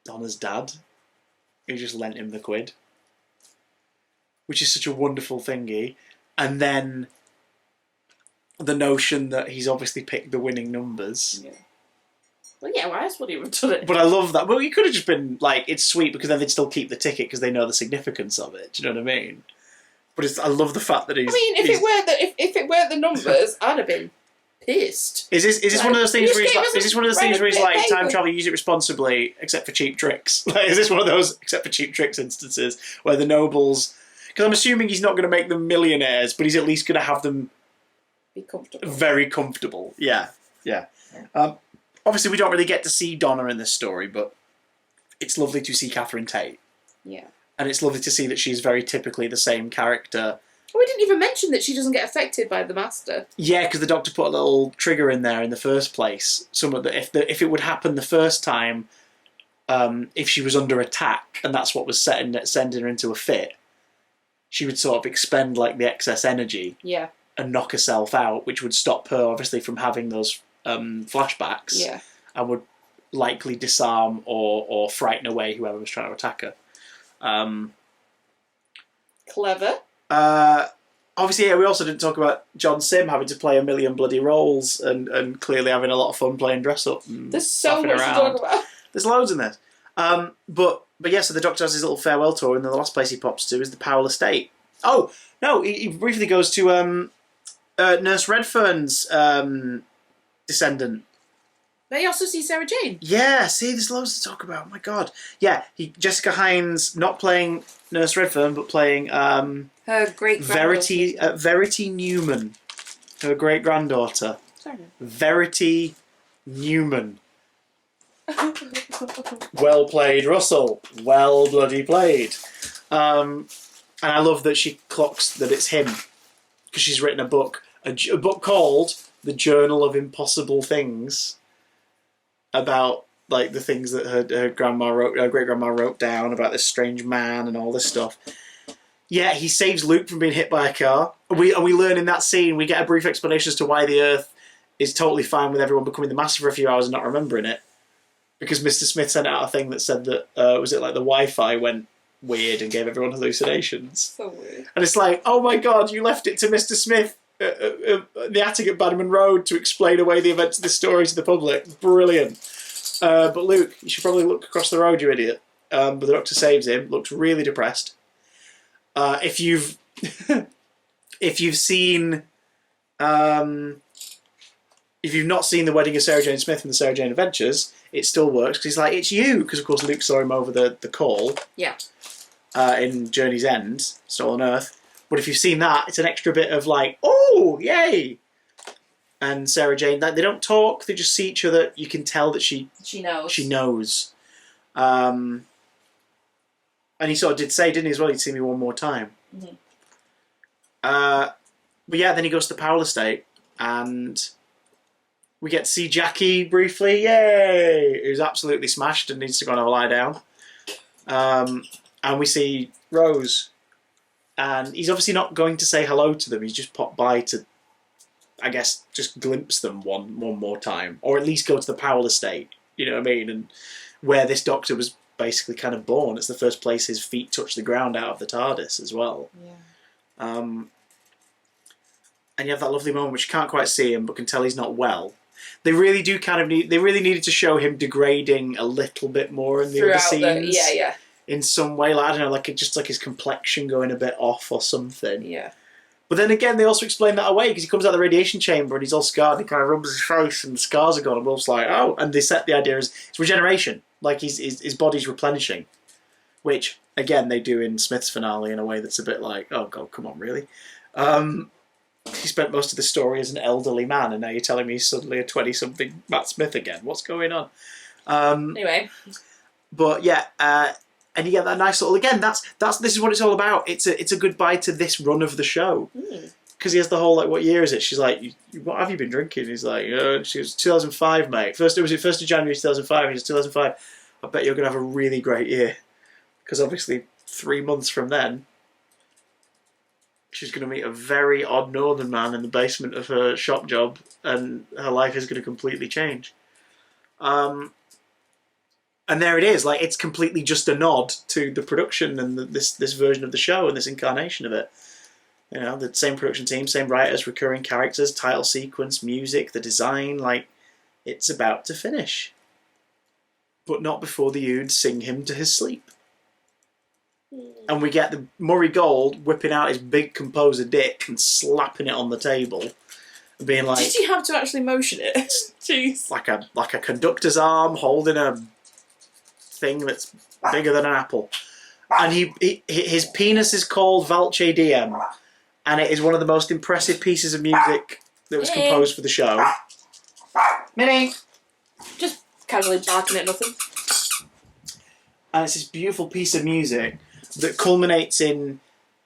Donna's dad. He just lent him the quid. Which is such a wonderful thingy. And then the notion that he's obviously picked the winning numbers. Yeah. Well, yeah, why else would he have done it? But I love that. Well, he could have just been like, it's sweet because then they'd still keep the ticket because they know the significance of it. Do you know what I mean? But I love the fact that he's... I mean, if it weren't the numbers, I'd have been pissed. Is this one of those things where he's like, is this one of those things where he's like, time travel, use it responsibly, except for cheap tricks? Like, is this one of those except for cheap tricks instances where the nobles... Because I'm assuming he's not going to make them millionaires, but he's at least going to have them... Be comfortable. Very comfortable. Yeah. Obviously, we don't really get to see Donna in this story, but it's lovely to see Catherine Tate. Yeah. And it's lovely to see that she's very typically the same character. We didn't even mention that she doesn't get affected by the Master. Yeah, because the Doctor put a little trigger in there in the first place. If it would happen the first time, if she was under attack, and that's what was sending her into a fit, she would sort of expend like the excess energy. Yeah. And knock herself out, which would stop her obviously from having those flashbacks. Yeah. And would likely disarm or frighten away whoever was trying to attack her. Clever. Obviously, yeah, we also didn't talk about John Sim having to play a million bloody roles and clearly having a lot of fun playing dress up. And there's so much to talk about. There's loads in this. But yeah, so the Doctor has his little farewell tour, and then the last place he pops to is the Powell estate. Oh no, he briefly goes to Nurse Redfern's descendant. But he also sees Sarah Jane. Yeah, see, there's loads to talk about. Oh my God. Yeah, Jessica Hines not playing Nurse Redfern, but playing her great Verity Newman, her great granddaughter. Sorry. Verity Newman. Well played, Russell. Well bloody played. And I love that she clocks that it's him because she's written a book called The Journal of Impossible Things, about like the things that her great grandma wrote down about this strange man and all this stuff. Yeah, he saves Luke from being hit by a car. We learn in that scene, we get a brief explanation as to why the Earth is totally fine with everyone becoming the Master for a few hours and not remembering it. Because Mr. Smith sent out a thing that said that, was it like the Wi-Fi went weird and gave everyone hallucinations? So weird. And it's like, oh my god, you left it to Mr. Smith, the attic at Bannerman Road, to explain away the events of this story to the public. Brilliant. But Luke, you should probably look across the road, you idiot. But the Doctor saves him, looks really depressed. If you've seen, if you've not seen The Wedding of Sarah Jane Smith and the Sarah Jane Adventures, it still works because he's like, it's you, because of course Luke saw him over the call. Yeah. In Journey's End, Stolen Earth. But if you've seen that, it's an extra bit of like, oh, yay! And Sarah Jane, they don't talk; they just see each other. You can tell that she knows. She knows. And he sort of did say, didn't he, as well? He'd see me one more time. Mm-hmm. But yeah, then he goes to the Powell estate, and we get to see Jackie briefly. Yay! Who's absolutely smashed and needs to go and have a lie down. And we see Rose, and he's obviously not going to say hello to them. He's just popped by to, I guess, just glimpse them one more time, or at least go to the Powell estate. You know what I mean? And where this Doctor was basically kind of born. It's the first place his feet touch the ground out of the TARDIS as well. Yeah. And you have that lovely moment which you can't quite see him, but can tell he's not well. They really do kind of need. They really needed to show him degrading a little bit more in the other scenes. Yeah. In some way, like, I don't know, like just like his complexion going a bit off or something. Yeah. But then again, they also explain that away because he comes out of the radiation chamber and he's all scarred and he kind of rubs his face and the scars are gone. And Wolf's like, oh, and they set the idea as it's regeneration, like his body's replenishing, which again they do in Smith's finale in a way that's a bit like, oh god, come on, really. He spent most of the story as an elderly man, and now you're telling me he's suddenly a 20-something Matt Smith again. What's going on? Anyway, but yeah. And you get that nice little, again, this is what it's all about. It's a goodbye to this run of the show. Because he has the whole, like, what year is it? She's like, what have you been drinking? He's like, she was 2005, mate. First of January 2005. He was 2005. I bet you're going to have a really great year. Because obviously, 3 months from then, she's going to meet a very odd northern man in the basement of her shop job, and her life is going to completely change. And there it is, like it's completely just a nod to the production and this version of the show and this incarnation of it. You know, the same production team, same writers, recurring characters, title sequence, music, the design, like it's about to finish. But not before the Ood sing him to his sleep. And we get the Murray Gold whipping out his big composer dick and slapping it on the table. And being like, did you have to actually motion it? Jeez. Like a conductor's arm holding a thing that's bigger than an apple, and his penis is called Valche Diem, and it is one of the most impressive pieces of music that was composed for the show. Minnie, just casually barking at nothing. And it's this beautiful piece of music that culminates in.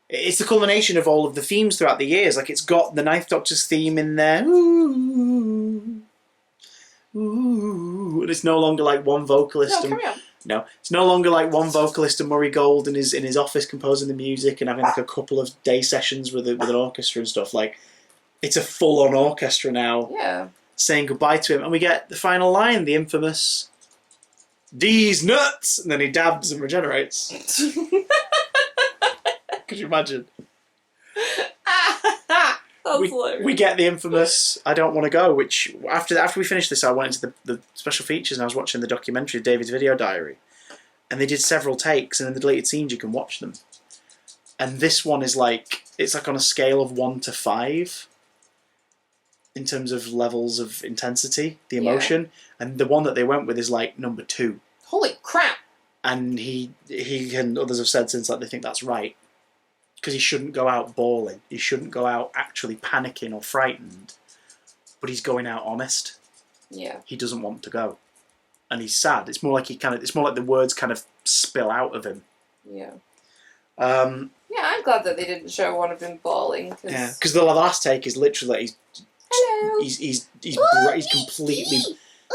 It's the culmination of all of the themes throughout the years. Like it's got the Ninth Doctor's theme in there. Ooh, ooh, and it's no longer like one vocalist. No, carry on. No, it's no longer like one vocalist and Murray Gold in his office composing the music and having like a couple of day sessions with an orchestra and stuff. Like, it's a full-on orchestra now. Yeah. Saying goodbye to him, and we get the final line, the infamous "D's nuts," and then he dabs and regenerates. Could you imagine? We get the infamous "I don't want to go," which after we finished this, I went into the special features and I was watching the documentary David's Video Diary, and they did several takes, and in the deleted scenes you can watch them. And this one is like it's like on a scale of 1 to 5 in terms of levels of intensity, the emotion, and the one that they went with is like number 2. Holy crap! And he and others have said since like they think that's right. Because he shouldn't go out bawling. He shouldn't go out actually panicking or frightened. But he's going out honest. Yeah. He doesn't want to go. And he's sad. It's more like it's more like the words kind of spill out of him. Yeah. Yeah, I'm glad that they didn't show one of him bawling. Cause... Yeah, because the last take is literally like hello. He's completely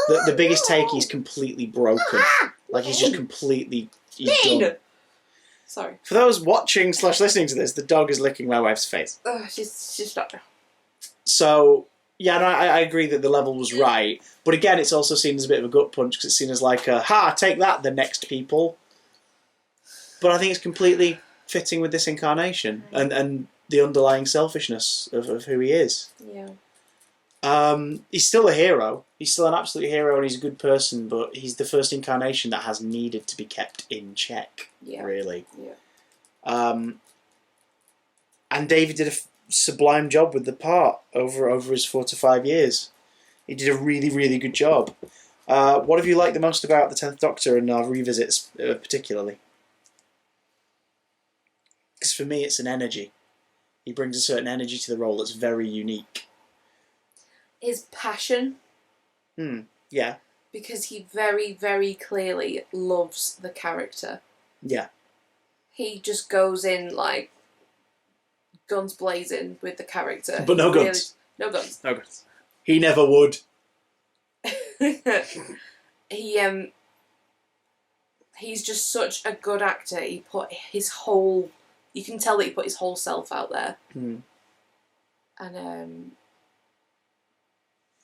the biggest take. He's completely broken. Like he's just completely done. Sorry. For those watching / listening to this, the dog is licking my wife's face. She's not. So, yeah, no, I agree that the level was right. But again, it's also seen as a bit of a gut punch because it's seen as like a, take that, the next people. But I think it's completely fitting with this incarnation and the underlying selfishness of who he is. Yeah. He's still a hero. He's still an absolute hero and he's a good person, but he's the first incarnation that has needed to be kept in check, really. Yeah. And David did a sublime job with the part over his 4 to 5 years. He did a really, really good job. What have you liked the most about the 10th Doctor and our revisits particularly? Because for me, it's an energy. He brings a certain energy to the role that's very unique. His passion. Yeah. Because he very, very clearly loves the character. Yeah. He just goes in like guns blazing with the character. But no guns. No guns. No guns. He never would. He's just such a good actor. He put his whole... You can tell that he put his whole self out there. And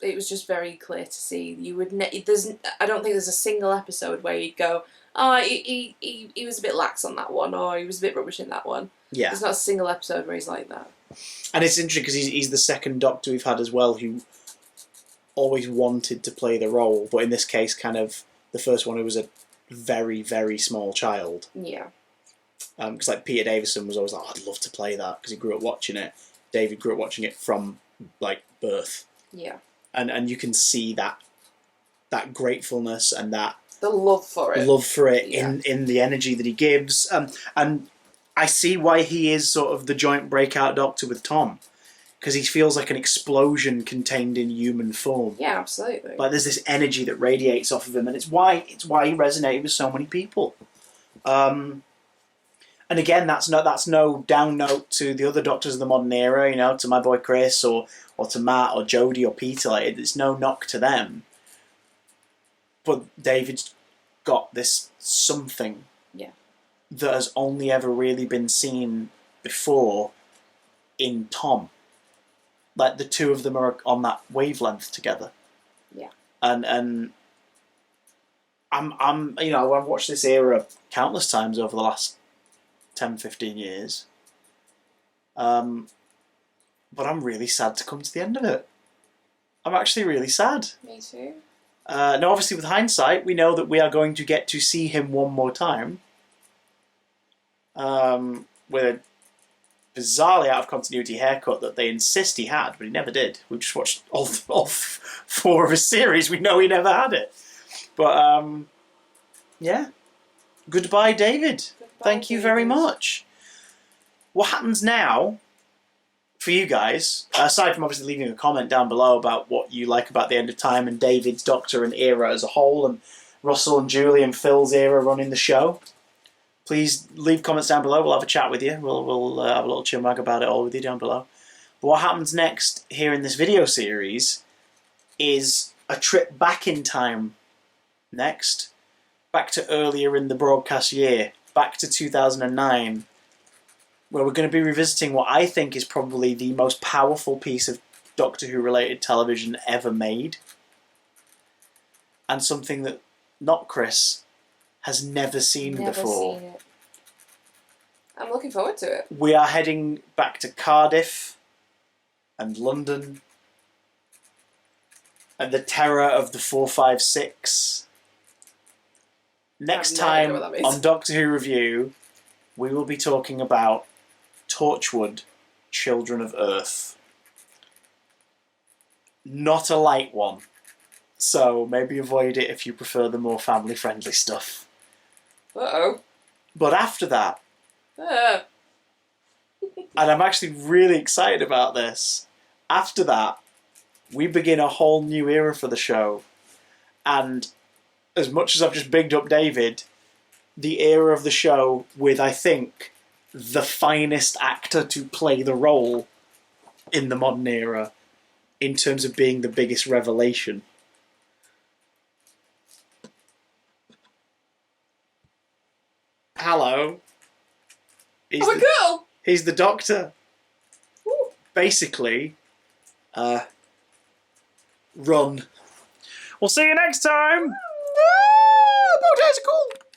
it was just very clear to see. You would I don't think there's a single episode where you'd go, oh, he was a bit lax on that one, or he was a bit rubbish in that one. Yeah. There's not a single episode where he's like that. And it's interesting because he's the second Doctor we've had as well who always wanted to play the role, but in this case, kind of the first one who was a very, very small child. Yeah. Because like Peter Davison was always like, I'd love to play that because he grew up watching it. David grew up watching it from like birth. Yeah. And you can see that gratefulness and that the love for it in the energy that he gives. And I see why he is sort of the joint breakout Doctor with Tom, because he feels like an explosion contained in human form. Yeah, absolutely. Like there's this energy that radiates off of him, and it's why he resonated with so many people. And again, that's no down note to the other Doctors of the modern era, you know, to my boy Chris or to Matt or Jodie or Peter. Like, it's no knock to them. But David's got this something that has only ever really been seen before in Tom. Like the two of them are on that wavelength together. Yeah. And I'm you know, I've watched this era countless times over the last 10, 15 years. But I'm really sad to come to the end of it. I'm actually really sad. Me too. Now, obviously, with hindsight, we know that we are going to get to see him one more time. With a bizarrely out of continuity haircut that they insist he had, but he never did. We just watched all 4 of his series. We know he never had it. But, yeah. Goodbye, David. Thank you very much. What happens now for you guys, aside from obviously leaving a comment down below about what you like about the End of Time and David's Doctor and era as a whole, and Russell and Julie and Phil's era running the show, please leave comments down below. We'll have a chat with you. We'll have a little chinwag about it all with you down below. But what happens next here in this video series is a trip back in time next. Back to earlier in the broadcast year. Back to 2009. Where we're going to be revisiting what I think is probably the most powerful piece of Doctor Who related television ever made. And something that not Chris has never seen before. Never seen it. I'm looking forward to it. We are heading back to Cardiff and London and the terror of the 456. Next time on Doctor Who Review, we will be talking about Torchwood, Children of Earth. Not a light one, so maybe avoid it if you prefer the more family-friendly stuff. Uh-oh. But after that, and I'm actually really excited about this, after that, we begin a whole new era for the show. And as much as I've just bigged up David, the era of the show with, I think, the finest actor to play the role in the modern era in terms of being the biggest revelation. Hello. He's I'm a girl! He's the Doctor. Ooh. Basically, run. We'll see you next time. Bow ties are cool.